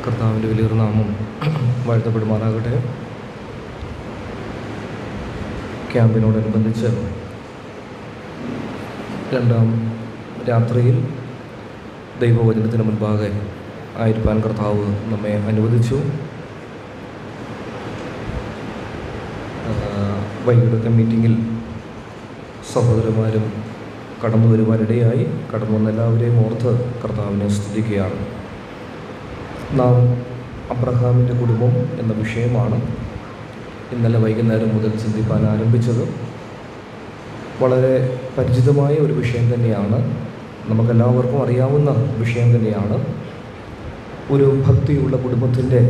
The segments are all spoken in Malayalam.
കർത്താവിൻ്റെ വലിയൊരു നാമം വാഴ്ത്തപ്പെടുമാറാകട്ടെ. ക്യാമ്പിനോടനുബന്ധിച്ച് രണ്ടാം രാത്രിയിൽ ദൈവവചനത്തിന് മുൻപാകെ ആയിരിക്കാൻ കർത്താവ് നമ്മെ അനുവദിച്ചു. വൈകിട്ടത്തെ മീറ്റിങ്ങിൽ സഹോദരന്മാരും കടന്നു വരുവാനിടയായി. കടന്നു വന്ന എല്ലാവരെയും ഓർത്ത് കർത്താവിനെ സ്തുതിക്കുകയാണ്. നാം അബ്രഹാമിൻ്റെ കുടുംബം എന്ന വിഷയമാണ് ഇന്നലെ വൈകുന്നേരം മുതൽ ചിന്തിക്കാൻ ആരംഭിച്ചത്. വളരെ പരിചിതമായ ഒരു വിഷയം തന്നെയാണ്, നമുക്കെല്ലാവർക്കും അറിയാവുന്ന വിഷയം തന്നെയാണ്. ഒരു ഭക്തിയുള്ള കുടുംബത്തിൻ്റെ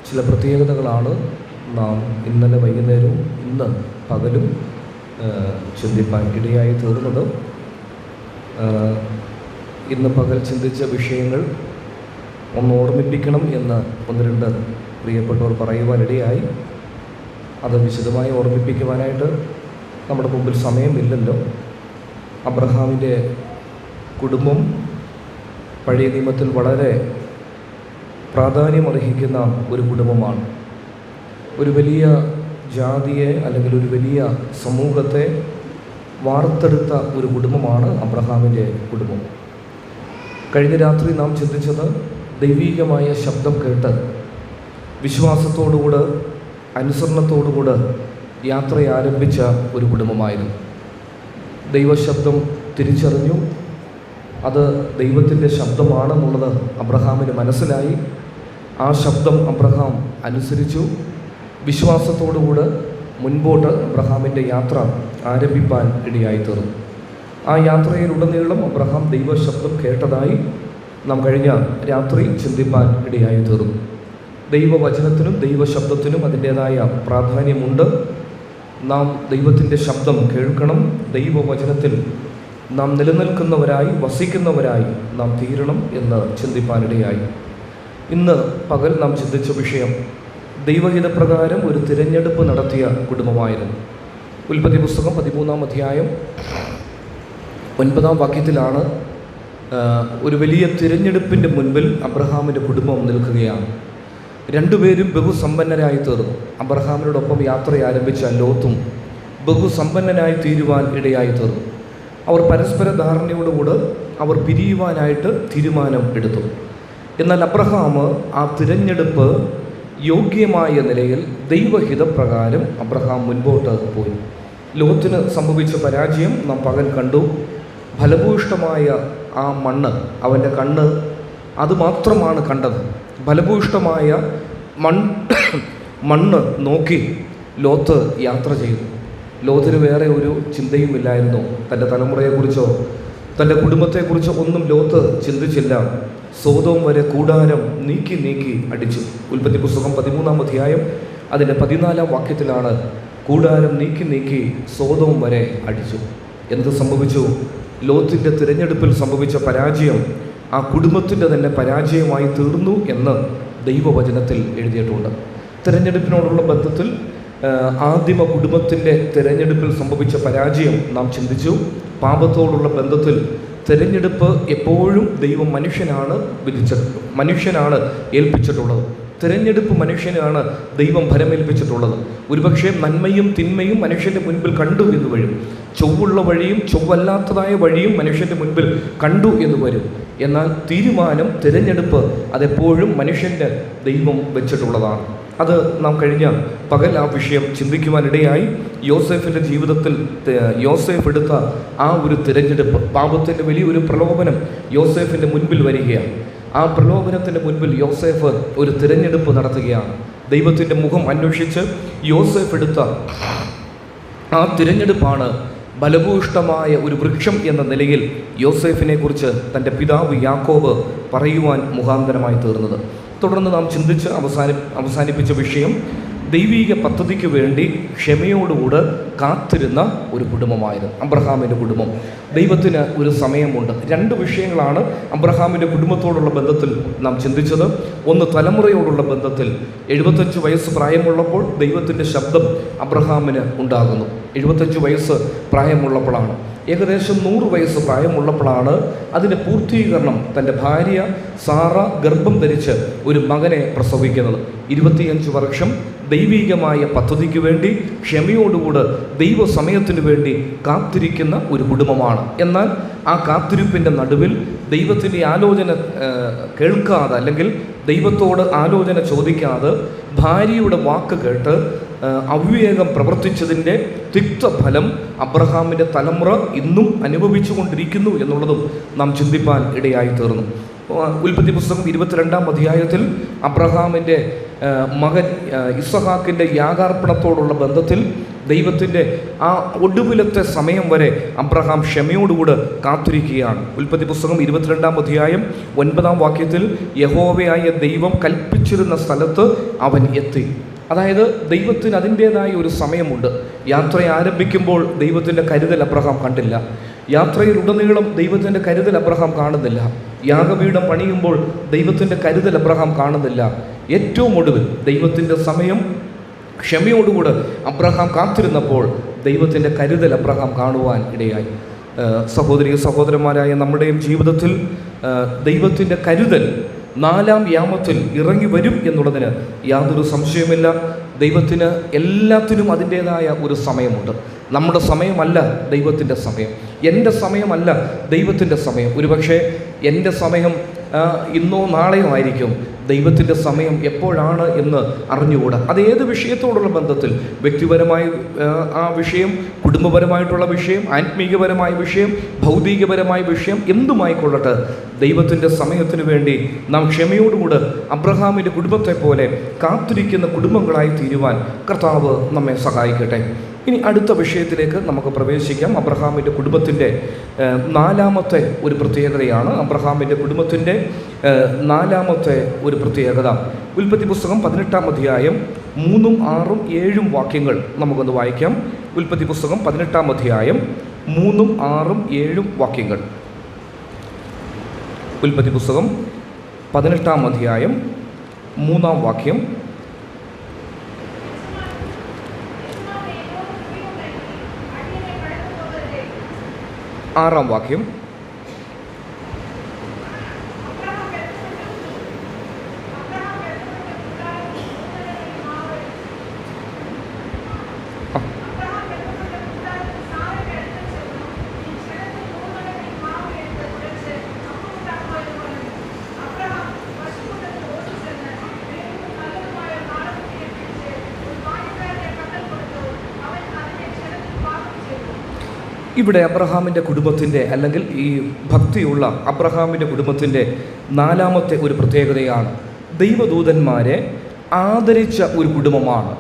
ചില പ്രത്യേകതകളാണ് നാം ഇന്നലെ വൈകുന്നേരവും ഇന്ന് പകലും ചിന്തിപ്പാൻ ഇടയായി തീർന്നത്. ഇന്ന് പകൽ ചിന്തിച്ച വിഷയങ്ങൾ ഒന്ന് ഓർമ്മിപ്പിക്കണം എന്ന് ഒന്ന് രണ്ട് പ്രിയപ്പെട്ടവർ പറയുവാനിടയായി. അത് വിശദമായി ഓർമ്മിപ്പിക്കുവാനായിട്ട് നമ്മുടെ മുമ്പിൽ സമയമില്ലല്ലോ. അബ്രഹാമിൻ്റെ കുടുംബം പഴയ നിയമത്തിൽ വളരെ പ്രാധാന്യമർഹിക്കുന്ന ഒരു കുടുംബമാണ്. ഒരു വലിയ ജാതിയെ അല്ലെങ്കിൽ ഒരു വലിയ സമൂഹത്തെ വാർത്തെടുത്ത ഒരു കുടുംബമാണ് അബ്രഹാമിൻ്റെ കുടുംബം. കഴിഞ്ഞ രാത്രി നാം ചിന്തിച്ചത് ദൈവീകമായ ശബ്ദം കേട്ട് വിശ്വാസത്തോടുകൂടെ അനുസരണത്തോടുകൂടെ യാത്ര ആരംഭിച്ച ഒരു കുടുംബമായിരുന്നു. ദൈവശബ്ദം തിരിച്ചറിഞ്ഞു, അത് ദൈവത്തിൻ്റെ ശബ്ദമാണെന്നുള്ളത് അബ്രഹാമിന് മനസ്സിലായി. ആ ശബ്ദം അബ്രഹാം അനുസരിച്ചു. വിശ്വാസത്തോടുകൂടെ മുൻപോട്ട് അബ്രഹാമിൻ്റെ യാത്ര ആരംഭിപ്പാൻ ഇടയായി തീർന്നു. ആ യാത്രയിലുടനീളം അബ്രഹാം ദൈവശബ്ദം കേട്ടതായി നാം കഴിഞ്ഞ രാത്രി ചിന്തിപ്പാൻ ഇടയായി തീർന്നു. ദൈവവചനത്തിനും ദൈവശബ്ദത്തിനും അതിൻ്റേതായ പ്രാധാന്യമുണ്ട്. നാം ദൈവത്തിൻ്റെ ശബ്ദം കേൾക്കണം. ദൈവവചനത്തിൽ നാം നിലനിൽക്കുന്നവരായി വസിക്കുന്നവരായി നാം തീരണം എന്ന് ചിന്തിപ്പാനിടയായി. ഇന്ന് പകൽ നാം ചിന്തിച്ച വിഷയം ദൈവഹിതപ്രകാരം ഒരു തിരഞ്ഞെടുപ്പ് നടത്തിയ കുടുംബമായിരുന്നു. ഉൽപ്പത്തി പുസ്തകം 13-ാം അധ്യായം 9-ാം വാക്യത്തിലാണ് ഒരു വലിയ തിരഞ്ഞെടുപ്പിൻ്റെ മുൻപിൽ അബ്രഹാമിൻ്റെ കുടുംബം നിൽക്കുകയാണ്. രണ്ടുപേരും ബഹുസമ്പന്നരായി തീർന്നു. അബ്രഹാമിനോടൊപ്പം യാത്ര ആരംഭിച്ച ലോത്തും ബഹുസമ്പന്നനായി തീരുവാൻ ഇടയായി തീർന്നു. അവർ പരസ്പര ധാരണയോടുകൂടെ അവർ പിരിയുവാനായിട്ട് തീരുമാനം എടുത്തു. എന്നാൽ അബ്രഹാം ആ തിരഞ്ഞെടുപ്പ് യോഗ്യമായ നിലയിൽ ദൈവഹിതപ്രകാരം അബ്രഹാം മുൻപോട്ട് പോയി. ലോകത്തിന് സംഭവിച്ച പരാജയം നാം പകൽ കണ്ടു. ഫലഭൂയിഷ്ടമായ ആ മണ്ണ്, അവൻ്റെ കണ്ണ് അതുമാത്രമാണ് കണ്ടത്. ഫലഭൂയിഷ്ടമായ മണ്ണ് നോക്കി ലോത്ത് യാത്ര ചെയ്തു. ലോത്തിന് വേറെ ഒരു ചിന്തയുമില്ലായിരുന്നു. തൻ്റെ തലമുറയെക്കുറിച്ചോ തൻ്റെ കുടുംബത്തെക്കുറിച്ചോ ഒന്നും ലോത്ത് ചിന്തിച്ചില്ല. സോദോം വരെ കൂടാരം നീക്കി അടിച്ചു. ഉൽപ്പത്തി പുസ്തകം 13-ാം അധ്യായം അതിൻ്റെ 14-ാം വാക്യത്തിലാണ് കൂടാരം നീക്കി സോദോം വരെ അടിച്ചു. എന്ത് സംഭവിച്ചു? ലോത്തിൻ്റെ തിരഞ്ഞെടുപ്പിൽ സംഭവിച്ച പരാജയം ആ കുടുംബത്തിൻ്റെ തന്നെ പരാജയമായി തീർന്നു എന്ന് ദൈവവചനത്തിൽ എഴുതിയിട്ടുണ്ട്. തിരഞ്ഞെടുപ്പിനോടുള്ള ബന്ധത്തിൽ ആദിമ കുടുംബത്തിൻ്റെ തിരഞ്ഞെടുപ്പിൽ സംഭവിച്ച പരാജയം നാം ചിന്തിച്ചു. പാപത്തോടുള്ള ബന്ധത്തിൽ തിരഞ്ഞെടുപ്പ് എപ്പോഴും ദൈവം മനുഷ്യനാണ് ഏൽപ്പിച്ചിട്ടുള്ളത്. തിരഞ്ഞെടുപ്പ് മനുഷ്യനാണ് ദൈവം ഫലമേൽപ്പിച്ചിട്ടുള്ളത്. ഒരുപക്ഷെ നന്മയും തിന്മയും മനുഷ്യൻ്റെ മുൻപിൽ കണ്ടു എന്ന് വരും. ചൊവ്വുള്ള വഴിയും ചൊവ്വല്ലാത്തതായ വഴിയും മനുഷ്യൻ്റെ മുൻപിൽ കണ്ടു എന്ന് വരും. എന്നാൽ തീരുമാനം, തിരഞ്ഞെടുപ്പ് അതെപ്പോഴും മനുഷ്യൻ്റെ ദൈവം വെച്ചിട്ടുള്ളതാണ്. അത് നാം കഴിഞ്ഞ പകൽ ആ വിഷയം ചിന്തിക്കുവാനിടയായി. യോസേഫിൻ്റെ ജീവിതത്തിൽ യോസേഫ് എടുത്ത ആ ഒരു തിരഞ്ഞെടുപ്പ്, പാപത്തിൻ്റെ വലിയൊരു പ്രലോഭനം യോസേഫിൻ്റെ മുൻപിൽ വരികയാണ്. ആ പ്രലോഭനത്തിൻ്റെ മുൻപിൽ യോസേഫ് ഒരു തിരഞ്ഞെടുപ്പ് നടത്തുകയാണ്. ദൈവത്തിൻ്റെ മുഖം അന്വേഷിച്ച് യോസേഫ് എടുത്ത ആ തിരഞ്ഞെടുപ്പാണ് ഫലഭൂയിഷ്ടമായ ഒരു വൃക്ഷം എന്ന നിലയിൽ യോസേഫിനെ കുറിച്ച് തൻ്റെ പിതാവ് യാക്കോബ് പറയുവാൻ മുഖാന്തരമായി തീർന്നത്. തുടർന്ന് നാം ചിന്തിച്ച് അവസാനിപ്പിച്ച വിഷയം ദൈവീക പദ്ധതിക്ക് വേണ്ടി ക്ഷമയോടുകൂടെ കാത്തിരുന്ന ഒരു കുടുംബമായിരുന്നു അബ്രഹാമിൻ്റെ കുടുംബം. ദൈവത്തിന് ഒരു സമയമുണ്ട്. രണ്ട് വിഷയങ്ങളാണ് അബ്രഹാമിൻ്റെ കുടുംബത്തോടുള്ള ബന്ധത്തിൽ നാം ചിന്തിച്ചത്. ഒന്ന്, തലമുറയോടുള്ള ബന്ധത്തിൽ 75 വയസ്സ് പ്രായമുള്ളപ്പോൾ ദൈവത്തിൻ്റെ ശബ്ദം അബ്രഹാമിന് ഉണ്ടാകുന്നു. 75 വയസ്സ് പ്രായമുള്ളപ്പോഴാണ്. ഏകദേശം 100 വയസ്സ് പ്രായമുള്ളപ്പോഴാണ് അതിൻ്റെ പൂർത്തീകരണം തൻ്റെ ഭാര്യ സാറ ഗർഭം ധരിച്ച് ഒരു മകനെ പ്രസവിക്കുന്നത്. 25 വർഷം ദൈവികമായ പദ്ധതിക്ക് വേണ്ടി ക്ഷമയോടുകൂടെ ദൈവസമയത്തിനു വേണ്ടി കാത്തിരിക്കുന്ന ഒരു കുടുംബമാണ്. എന്നാൽ ആ കാത്തിരിപ്പിൻ്റെ നടുവിൽ ദൈവത്തിൻ്റെ ആലോചന കേൾക്കാതെ, അല്ലെങ്കിൽ ദൈവത്തോട് ആലോചന ചോദിക്കാതെ ഭാര്യയുടെ വാക്ക് കേട്ട് അവിവേകം പ്രവർത്തിച്ചതിൻ്റെ തിക്തഫലം അബ്രഹാമിൻ്റെ തലമുറ ഇന്നും അനുഭവിച്ചു കൊണ്ടിരിക്കുന്നു എന്നുള്ളതും നാം ചിന്തിപ്പാൻ ഇടയായി തീർന്നു. ഉൽപ്പത്തി പുസ്തകം 22-ാം അധ്യായത്തിൽ അബ്രഹാമിൻ്റെ മകൻ ഇസഹാക്കിൻ്റെ യാഗാർപ്പണത്തോടുള്ള ബന്ധത്തിൽ ദൈവത്തിൻ്റെ ആ ഒടുവിലത്തെ സമയം വരെ അബ്രഹാം ക്ഷമയോടുകൂടെ കാത്തിരിക്കുകയാണ്. ഉൽപ്പത്തി പുസ്തകം 22-ാം അധ്യായം 9-ാം വാക്യത്തിൽ യഹോവയായ ദൈവം കൽപ്പിച്ചിരുന്ന സ്ഥലത്ത് അവൻ എത്തി. അതായത് ദൈവത്തിന് അതിൻ്റേതായ ഒരു സമയമുണ്ട്. യാത്ര ആരംഭിക്കുമ്പോൾ ദൈവത്തിൻ്റെ കരുതൽ അബ്രഹാം കണ്ടില്ല. യാത്രയിലുടനീളം ദൈവത്തിൻ്റെ കരുതൽ അബ്രഹാം കാണുന്നില്ല. യാഗപീഠം പണിയുമ്പോൾ ദൈവത്തിൻ്റെ കരുതൽ അബ്രഹാം കാണുന്നില്ല. ഏറ്റവും ഒടുവിൽ ദൈവത്തിൻ്റെ സമയം ക്ഷമയോടുകൂടെ അബ്രഹാം കാത്തിരുന്നപ്പോൾ ദൈവത്തിൻ്റെ കരുതൽ അബ്രഹാം കാണുവാൻ ഇടയായി. സഹോദരി സഹോദരന്മാരായ നമ്മുടെയും ജീവിതത്തിൽ ദൈവത്തിൻ്റെ കരുതൽ 4-ാം യാമത്തിൽ ഇറങ്ങി വരും എന്നുള്ളതിന് യാതൊരു സംശയമില്ല. ദൈവത്തിന് എല്ലാത്തിനും അതിൻ്റേതായ ഒരു സമയമുണ്ട്. നമ്മുടെ സമയമല്ല ദൈവത്തിൻ്റെ സമയം, എൻ്റെ സമയമല്ല ദൈവത്തിൻ്റെ സമയം. ഒരുപക്ഷെ എൻ്റെ സമയം ഇന്നോ നാളെയോ ആയിരിക്കും. ദൈവത്തിൻ്റെ സമയം എപ്പോഴാണ് എന്ന് അറിഞ്ഞുകൂടാ. അത് ഏത് വിഷയത്തോടുള്ള ബന്ധത്തിൽ, വ്യക്തിപരമായ ആ വിഷയം, കുടുംബപരമായിട്ടുള്ള വിഷയം, ആത്മീയപരമായ വിഷയം, ഭൗതികപരമായ വിഷയം, എന്തുമായിക്കൊള്ളട്ടെ, ദൈവത്തിൻ്റെ സമയത്തിന് വേണ്ടി നാം ക്ഷമയോടുകൂടെ അബ്രഹാമിൻ്റെ കുടുംബത്തെ പോലെ കാത്തിരിക്കുന്ന കുടുംബങ്ങളായി തീരുവാൻ കർത്താവ് നമ്മെ സഹായിക്കട്ടെ. ഇനി അടുത്ത വിഷയത്തിലേക്ക് നമുക്ക് പ്രവേശിക്കാം. അബ്രഹാമിൻ്റെ കുടുംബത്തിൻ്റെ 4-ാമത്തെ ഒരു പ്രത്യേകതയാണ്. അബ്രഹാമിൻ്റെ കുടുംബത്തിൻ്റെ 4-ാമത്തെ ഒരു പ്രത്യേകത ഉൽപ്പത്തി പുസ്തകം 18-ാം അധ്യായം 3, 6, 7 വാക്യങ്ങൾ നമുക്കൊന്ന് വായിക്കാം. ഉൽപ്പത്തി പുസ്തകം 18-ാം അധ്യായം 3, 6, 7 വാക്യങ്ങൾ. ഉൽപ്പത്തി പുസ്തകം 18-ാം അധ്യായം 3-ാം വാക്യം, 6-ാം വാക്യം. ഇവിടെ അബ്രഹാമിൻ്റെ കുടുംബത്തിൻ്റെ, അല്ലെങ്കിൽ ഈ ഭക്തിയുള്ള അബ്രഹാമിൻ്റെ കുടുംബത്തിൻ്റെ 4-ാമത്തെ ഒരു പ്രത്യേകതയാണ് ദൈവദൂതന്മാരെ ആദരിച്ച ഒരു കുടുംബമാണ്.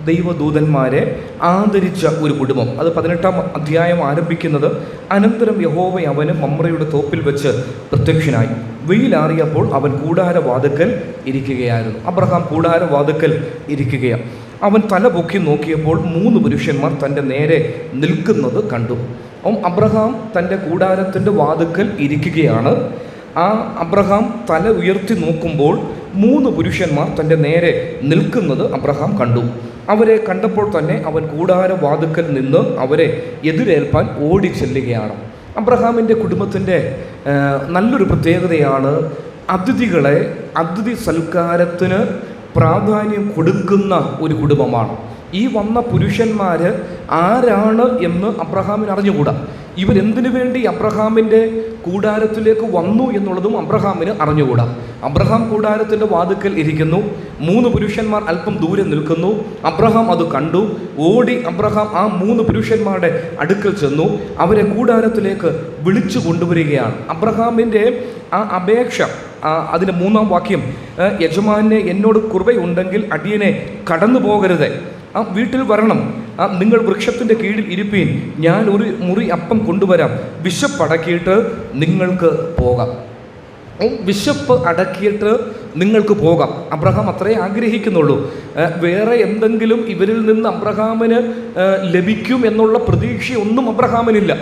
ദൈവദൂതന്മാരെ ആദരിച്ച ഒരു കുടുംബം. അത് 18-ാം അധ്യായം ആരംഭിക്കുന്നത്, അനന്തരം യഹോവ അവന് മമ്രയുടെ തോപ്പിൽ വെച്ച് പ്രത്യക്ഷനായി. വെയിലാറിയപ്പോൾ അവൻ കൂടാരവാതിക്കൽ ഇരിക്കുകയായിരുന്നു. അബ്രഹാം കൂടാരവാതിക്കൽ ഇരിക്കുകയാണ്. അവൻ തല പൊക്കി നോക്കിയപ്പോൾ 3 പുരുഷന്മാർ തൻ്റെ നേരെ നിൽക്കുന്നത് കണ്ടു. അബ്രഹാം തൻ്റെ കൂടാരത്തിൻ്റെ വാതിക്കൽ ഇരിക്കുകയാണ്. ആ അബ്രഹാം തല ഉയർത്തി നോക്കുമ്പോൾ 3 പുരുഷന്മാർ തൻ്റെ നേരെ നിൽക്കുന്നത് അബ്രഹാം കണ്ടു. അവരെ കണ്ടപ്പോൾ തന്നെ അവൻ കൂടാരവാതിക്കൽ നിന്ന് അവരെ എതിരേൽപ്പാൻ ഓടി ചെല്ലുകയാണ്. അബ്രഹാമിൻ്റെ കുടുംബത്തിൻ്റെ നല്ലൊരു പ്രത്യേകതയാണ് അതിഥികളെ, അതിഥി സൽക്കാരത്തിന് പ്രാധാന്യം കൊടുക്കുന്ന ഒരു കുടുംബമാണ്. ഈ വന്ന പുരുഷന്മാർ ആരാണ് എന്ന് അബ്രഹാമിന് അറിഞ്ഞുകൂടാ. ഇവരെന്തിനു വേണ്ടി അബ്രഹാമിൻ്റെ കൂടാരത്തിലേക്ക് വന്നു എന്നുള്ളതും അബ്രഹാമിന് അറിഞ്ഞുകൂടാ. അബ്രഹാം കൂടാരത്തിൻ്റെ വാതിക്കൽ ഇരിക്കുന്നു. 3 പുരുഷന്മാർ അല്പം ദൂരെ നിൽക്കുന്നു. അബ്രഹാം അത് കണ്ടു. ഓടി അബ്രഹാം ആ 3 പുരുഷന്മാരുടെ അടുക്കൽ ചെന്നു. അവരെ കൂടാരത്തിലേക്ക് വിളിച്ചു കൊണ്ടുവരികയാണ്. അബ്രഹാമിൻ്റെ ആ അപേക്ഷ, അതിൻ്റെ 3-ാം വാക്യം, യജമാനെ എന്നോട് കൃപയുണ്ടെങ്കിൽ അടിയനെ കടന്നു പോകരുത്, ആ വീട്ടിൽ വരണം, നിങ്ങൾ വൃക്ഷത്തിൻ്റെ കീഴിൽ ഇരിപ്പീൻ, ഞാൻ ഒരു മുറി അപ്പം കൊണ്ടുവരാം, വിശപ്പടക്കിയിട്ട് നിങ്ങൾക്ക് പോകാം. വിശപ്പ് അടക്കിയിട്ട് നിങ്ങൾക്ക് പോകാം. അബ്രഹാം അത്രേ ആഗ്രഹിക്കുന്നുള്ളൂ. വേറെ എന്തെങ്കിലും ഇവരിൽ നിന്ന് അബ്രഹാമിന് ലഭിക്കും എന്നുള്ള പ്രതീക്ഷയൊന്നും അബ്രഹാമിനില്ല.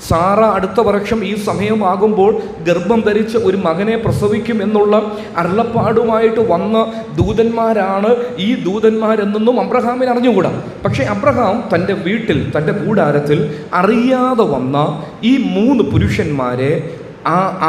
സാറ അടുത്ത വർഷം ഈ സമയമാകുമ്പോൾ ഗർഭം ധരിച്ച് ഒരു മകനെ പ്രസവിക്കും എന്നുള്ള അരുളപ്പാടുമായിട്ട് വന്ന ദൂതന്മാരാണ് ഈ ദൂതന്മാരെന്നൊന്നും അബ്രഹാമിന് അറിഞ്ഞുകൂടാ. പക്ഷേ അബ്രഹാം തൻ്റെ വീട്ടിൽ, തൻ്റെ കൂടാരത്തിൽ അറിയാതെ വന്ന ഈ 3 പുരുഷന്മാരെ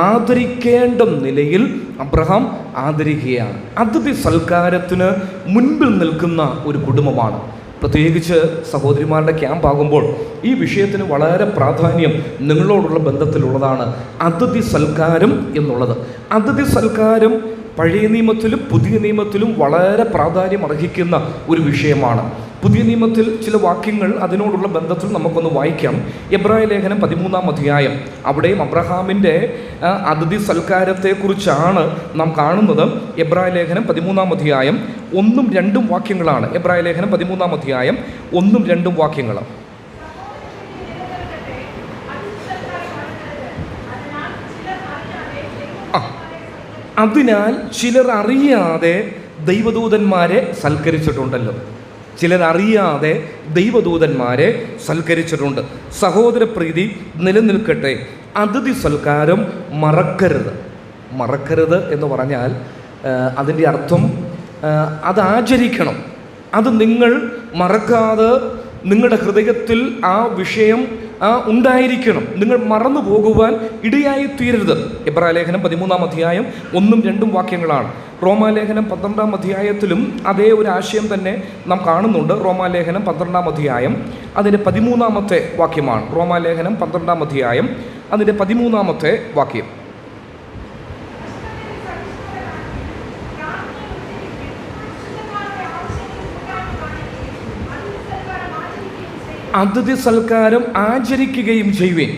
ആദരിക്കേണ്ട നിലയിൽ അബ്രഹാം ആദരിക്കുകയാണ്. അതിഥി സൽക്കാരത്തിന് മുൻപിൽ നിൽക്കുന്ന ഒരു കുടുംബമാണ്. പ്രത്യേകിച്ച് സഹോദരിമാരുടെ ക്യാമ്പാകുമ്പോൾ ഈ വിഷയത്തിന് വളരെ പ്രാധാന്യം നിങ്ങളോടുള്ള ബന്ധത്തിലുള്ളതാണ്. അതിഥി സൽക്കാരം എന്നുള്ളത്. അതിഥി സൽക്കാരം പഴയ നിയമത്തിലും പുതിയ നിയമത്തിലും വളരെ പ്രാധാന്യം അർഹിക്കുന്ന ഒരു വിഷയമാണ്. പുതിയ നിയമത്തിൽ ചില വാക്യങ്ങൾ അതിനോടുള്ള ബന്ധത്തിൽ നമുക്കൊന്ന് വായിക്കാം. എബ്രായ ലേഖനം 13-ാം അധ്യായം. അവിടെയും അബ്രഹാമിൻ്റെ അതിഥി സൽക്കാരത്തെക്കുറിച്ചാണ് നാം കാണുന്നത്. എബ്രായ ലേഖനം 13-ാം അധ്യായം 1-2 വാക്യങ്ങളാണ്. എബ്രായ ലേഖനം 13-ാം അധ്യായം 1-2 വാക്യങ്ങൾ. അതിനാൽ ചിലർ അറിയാതെ ദൈവദൂതന്മാരെ സൽക്കരിച്ചിട്ടുണ്ടല്ലോ. ചിലരറിയാതെ ദൈവദൂതന്മാരെ സൽക്കരിച്ചിട്ടുണ്ട്. സഹോദരപ്രീതി നിലനിൽക്കട്ടെ. അതിഥി സൽക്കാരം മറക്കരുത്. മറക്കരുത് എന്ന് പറഞ്ഞാൽ അതിൻ്റെ അർത്ഥം അത് ആചരിക്കണം. അത് നിങ്ങൾ മറക്കാതെ നിങ്ങളുടെ ഹൃദയത്തിൽ ആ വിഷയം ഉണ്ടായിരിക്കണം. നിങ്ങൾ മറന്നു പോകുവാൻ ഇടയായി തീരരുത്. എബ്രായ ലേഖനം 13-ാം അധ്യായം 1-2 വാക്യങ്ങളാണ്. റോമാലേഖനം 12-ാം അധ്യായത്തിലും അതേ ഒരു ആശയം തന്നെ നാം കാണുന്നുണ്ട്. റോമാലേഖനം 12-ാം അധ്യായം അതിൻ്റെ 13-ാമത്തെ വാക്യമാണ്. റോമാലേഖനം 12-ാം അധ്യായം അതിൻ്റെ 13-ാമത്തെ വാക്യം. അതിഥി സൽക്കാരം ആചരിക്കുകയും ചെയ്യുവേൻ.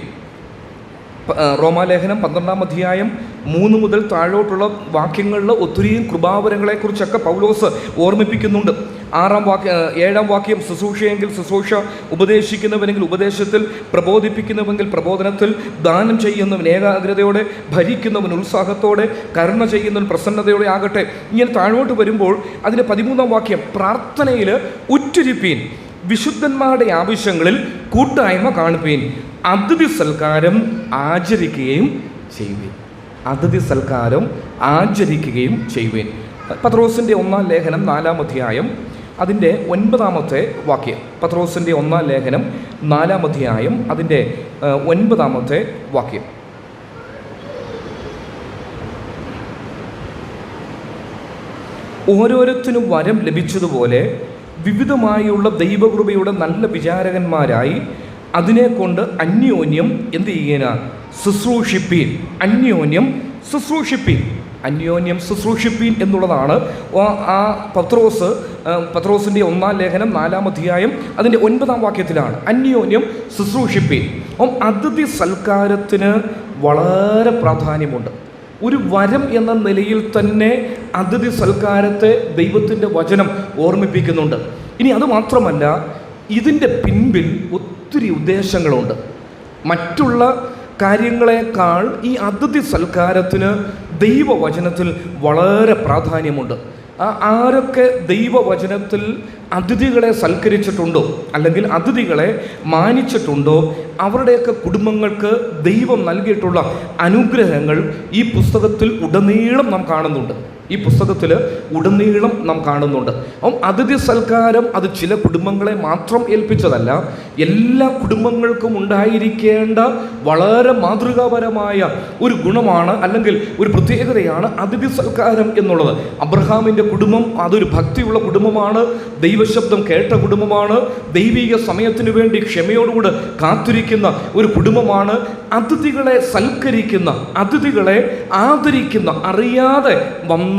റോമാലേഖനം 12-ാം അധ്യായം 3 മുതൽ താഴോട്ടുള്ള വാക്യങ്ങളിൽ ഒത്തിരിയും കൃപാവരങ്ങളെക്കുറിച്ചൊക്കെ പൗലോസ് ഓർമ്മിപ്പിക്കുന്നുണ്ട്. 7-ാം വാക്യം ശുശ്രൂഷയെങ്കിൽ ശുശ്രൂഷ, ഉപദേശിക്കുന്നവനെങ്കിൽ ഉപദേശത്തിൽ, പ്രബോധിപ്പിക്കുന്നവെങ്കിൽ പ്രബോധനത്തിൽ, ദാനം ചെയ്യുന്നവൻ ഏകാഗ്രതയോടെ, ഭരിക്കുന്നവൻ ഉത്സാഹത്തോടെ, കരുണ ചെയ്യുന്നവൻ പ്രസന്നതയോടെ ആകട്ടെ. ഇങ്ങനെ താഴോട്ട് വരുമ്പോൾ അതിൻ്റെ 13-ാം വാക്യം, പ്രാർത്ഥനയിൽ ഉറ്റുരിപ്പീൻ, വിശുദ്ധന്മാരുടെ ആവശ്യങ്ങളിൽ കൂട്ടായ്മ കാണിപ്പീൻ, അതിഥി സൽക്കാരം ആചരിക്കുകയും ചെയ്യുവേൻ. അതിഥി സൽക്കാരം ആചരിക്കുകയും ചെയ്യുവേൻ. പത്രോസിൻ്റെ 1-ാം ലേഖനം 4-ാം അധ്യായം അതിൻ്റെ 9-ാമത്തെ വാക്യം. പത്രോസിൻ്റെ 1-ാം ലേഖനം 4-ാം അധ്യായം അതിൻ്റെ 9-ാമത്തെ വാക്യം. ഓരോരുത്തരും വരം ലഭിച്ചതുപോലെ വിവിധമായുള്ള ദൈവകൃപയുടെ നല്ല വിചാരകന്മാരായി അതിനെക്കൊണ്ട് അന്യോന്യം എന്ത് ചെയ്യുക? ശുശ്രൂഷിപ്പീൻ. അന്യോന്യം ശുശ്രൂഷിപ്പീൻ. അന്യോന്യം ശുശ്രൂഷിപ്പീൻ എന്നുള്ളതാണ് ആ പത്രോസിൻ്റെ 1-ാം ലേഖനം 4-ാം അധ്യായം അതിൻ്റെ 9-ാം വാക്യത്തിലാണ്. അന്യോന്യം ശുശ്രൂഷിപ്പീൻ. അതിഥി സൽക്കാരത്തിന് വളരെ പ്രാധാന്യമുണ്ട്. ഒരു വരം എന്ന നിലയിൽ തന്നെ അതിഥി സൽക്കാരത്തെ ദൈവത്തിൻ്റെ വചനം ഓർമ്മിപ്പിക്കുന്നുണ്ട്. ഇനി അതുമാത്രമല്ല, ഇതിൻ്റെ പിൻപിൽ ഒത്തിരി ഉദ്ദേശങ്ങളുണ്ട്. മറ്റുള്ള കാര്യങ്ങളെക്കാൾ ഈ അതിഥി സൽക്കാരത്തിന് ദൈവവചനത്തിൽ വളരെ പ്രാധാന്യമുണ്ട്. ആരൊക്കെ ദൈവവചനത്തിൽ അതിഥികളെ സൽക്കരിച്ചിട്ടുണ്ടോ അല്ലെങ്കിൽ അതിഥികളെ മാനിച്ചിട്ടുണ്ടോ അവരുടെയൊക്കെ കുടുംബങ്ങൾക്ക് ദൈവം നൽകിയിട്ടുള്ള അനുഗ്രഹങ്ങൾ ഈ പുസ്തകത്തിൽ ഉടനീളം നാം കാണുന്നുണ്ട്. ഈ പുസ്തകത്തിൽ ഉടനീളം നാം കാണുന്നുണ്ട്. അപ്പം അതിഥി സൽക്കാരം അത് ചില കുടുംബങ്ങളെ മാത്രം ഏൽപ്പിച്ചതല്ല, എല്ലാ കുടുംബങ്ങൾക്കും ഉണ്ടായിരിക്കേണ്ട വളരെ മാതൃകാപരമായ ഒരു ഗുണമാണ്, അല്ലെങ്കിൽ ഒരു പ്രത്യേകതയാണ് അതിഥി സൽക്കാരം എന്നുള്ളത്. അബ്രഹാമിൻ്റെ കുടുംബം അതൊരു ഭക്തിയുള്ള കുടുംബമാണ്, ദൈവശബ്ദം കേട്ട കുടുംബമാണ്, ദൈവിക സമയത്തിനു വേണ്ടി ക്ഷമയോടുകൂടെ കാത്തിരിക്കുന്ന ഒരു കുടുംബമാണ്. അതിഥികളെ സൽക്കരിക്കുന്ന, അതിഥികളെ ആദരിക്കുന്ന, അറിയാതെ വന്ന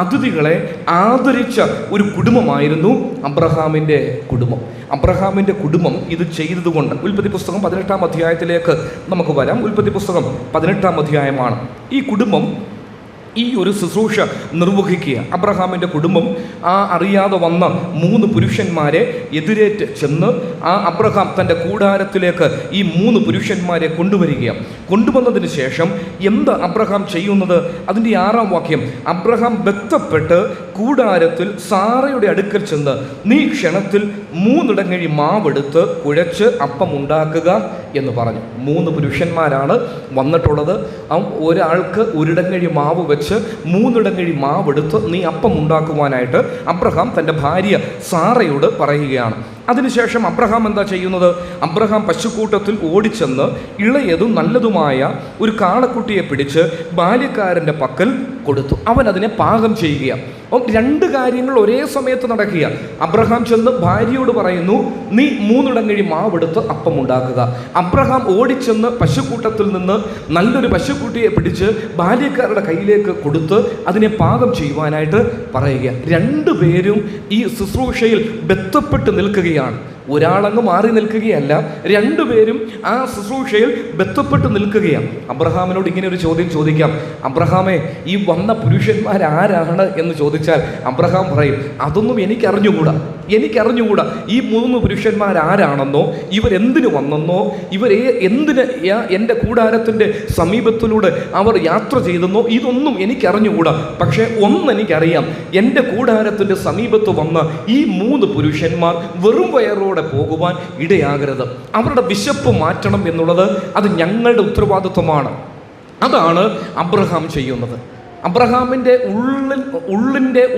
അതിഥികളെ ആദരിച്ച ഒരു കുടുംബമായിരുന്നു അബ്രഹാമിൻ്റെ കുടുംബം. അബ്രഹാമിൻ്റെ കുടുംബം ഇത് ചെയ്തതുകൊണ്ട് ഉൽപ്പത്തി പുസ്തകം 18-ാം അധ്യായത്തിലേക്ക് നമുക്ക് വരാം. ഉൽപ്പത്തി പുസ്തകം 18-ാം അധ്യായമാണ്. ഈ കുടുംബം ഈ ഒരു ശുശ്രൂഷ നിർവഹിക്കുക. അബ്രഹാമിൻ്റെ കുടുംബം അറിയാതെ വന്ന 3 പുരുഷന്മാരെ എതിരേറ്റ് ചെന്ന് അബ്രഹാം തൻ്റെ കൂടാരത്തിലേക്ക് ഈ 3 പുരുഷന്മാരെ കൊണ്ടുവന്നതിന് ശേഷം എന്ത് അബ്രഹാം ചെയ്യുന്നത്? അതിൻ്റെ 6-ാം വാക്യം, അബ്രഹാം ബന്ധപ്പെട്ട് കൂടാരത്തിൽ സാറയുടെ അടുക്കൽ ചെന്ന് നീ ക്ഷണത്തിൽ 3 ഇടങ്ങഴി മാവെടുത്ത് കുഴച്ച് അപ്പം ഉണ്ടാക്കുക എന്ന് പറഞ്ഞു. 3 പുരുഷന്മാരാണ് വന്നിട്ടുള്ളത്. ഒരാൾക്ക് 1 ഇടങ്ങഴി മാവ് വെച്ച് 3 ഇടങ്ങഴി മാവെടുത്ത് നീ അപ്പം ഉണ്ടാക്കുവാനായിട്ട് അബ്രഹാം തൻ്റെ ഭാര്യ സാറയോട് പറയുകയാണ്. അതിനുശേഷം അബ്രഹാം എന്താ ചെയ്യുന്നത്? അബ്രഹാം പശുക്കൂട്ടത്തിൽ ഓടിച്ചെന്ന് ഇളയതും നല്ലതുമായ ഒരു കാളക്കുട്ടിയെ പിടിച്ച് ബാല്യക്കാരൻ്റെ പക്കൽ കൊടുത്തു. അവൻ അതിനെ പാകം ചെയ്യുക. 2 കാര്യങ്ങൾ ഒരേ സമയത്ത് നടക്കുക. അബ്രഹാം ചെന്ന് ഭാര്യയോട് പറയുന്നു, നീ 3 ഇടങ്ങഴി മാവെടുത്ത് അപ്പം ഉണ്ടാക്കുക. അബ്രഹാം ഓടിച്ചെന്ന് പശുക്കൂട്ടത്തിൽ നിന്ന് നല്ലൊരു പശുക്കുട്ടിയെ പിടിച്ച് ബാല്യക്കാരുടെ കയ്യിലേക്ക് കൊടുത്ത് അതിനെ പാകം ചെയ്യുവാനായിട്ട് പറയുക. 2 പേരും ഈ ശുശ്രൂഷയിൽ ബന്ധപ്പെട്ട് നിൽക്കുകയാണ്. ഒരാളങ്ങ് മാറി നിൽക്കുകയല്ല, 2 പേരും ആ ശുശ്രൂഷയിൽ ബന്ധപ്പെട്ട് നിൽക്കുകയാണ്. അബ്രഹാമിനോട് ഇങ്ങനെ ഒരു ചോദ്യം ചോദിക്കാം. അബ്രഹാമേ, ഈ വന്ന പുരുഷന്മാരാരാണ് എന്ന് ചോദിച്ചാൽ അബ്രഹാം പറയും, അതൊന്നും എനിക്കറിഞ്ഞുകൂടാ. ഈ 3 പുരുഷന്മാരാരാണെന്നോ ഇവരെന്തിനു വന്നെന്നോ എന്തിന് എൻ്റെ കൂടാരത്തിൻ്റെ സമീപത്തിലൂടെ അവർ യാത്ര ചെയ്തെന്നോ ഇതൊന്നും എനിക്കറിഞ്ഞുകൂടാ. പക്ഷേ ഒന്നെനിക്കറിയാം, എൻ്റെ കൂടാരത്തിൻ്റെ സമീപത്ത് വന്ന ഈ 3 പുരുഷന്മാർ വെറും വയറോടെ പോകുവാൻ ഇടയാകരുത്. അവരുടെ വിശപ്പ് മാറ്റണം എന്നുള്ളത് അത് ഞങ്ങളുടെ ഉത്തരവാദിത്വമാണ്. അതാണ് അബ്രഹാം ചെയ്യുന്നത്. അബ്രഹാമിൻ്റെ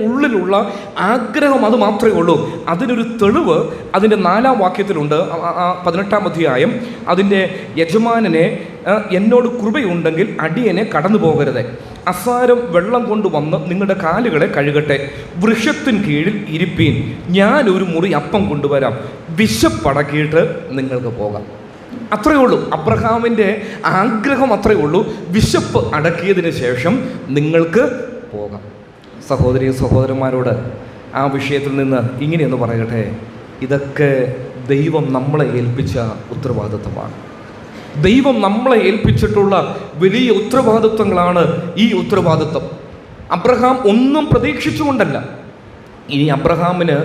ഉള്ളിലുള്ള ആഗ്രഹം അത് മാത്രമേ ഉള്ളൂ. അതിനൊരു തെളിവ് അതിൻ്റെ 4-ാം വാക്യത്തിലുണ്ട്. 18-ാം അധ്യായം, അതിൻ്റെ യജമാനനെ എന്നോട് കൃപയുണ്ടെങ്കിൽ അടിയനെ കടന്നു പോകരുത്. അസാരം വെള്ളം കൊണ്ടുവന്ന് നിങ്ങളുടെ കാലുകളെ കഴുകട്ടെ. വൃക്ഷത്തിന് കീഴിൽ ഇരിപ്പീൻ, ഞാനൊരു മുറി അപ്പം കൊണ്ടുവരാം. വിശപ്പടക്കിയിട്ട് നിങ്ങൾക്ക് പോകാം. അത്രയേ ഉള്ളൂ. അബ്രഹാമിൻ്റെ ആഗ്രഹം അത്രയേ ഉള്ളൂ. വിശപ്പ് അടക്കിയതിന് ശേഷം നിങ്ങൾക്ക് പോകാം. സഹോദരി സഹോദരന്മാരോട് ആ വിഷയത്തിൽ നിന്ന് ഇങ്ങനെയൊന്ന് പറയട്ടെ, ഇതൊക്കെ ദൈവം നമ്മളെ ഏൽപ്പിച്ച ഉത്തരവാദിത്വമാണ്. ദൈവം നമ്മളെ ഏൽപ്പിച്ചിട്ടുള്ള വലിയ ഉത്തരവാദിത്വങ്ങളാണ് ഈ ഉത്തരവാദിത്വം. അബ്രഹാം ഒന്നും പ്രതീക്ഷിച്ചുകൊണ്ടല്ല. ഇനി അബ്രഹാമിന്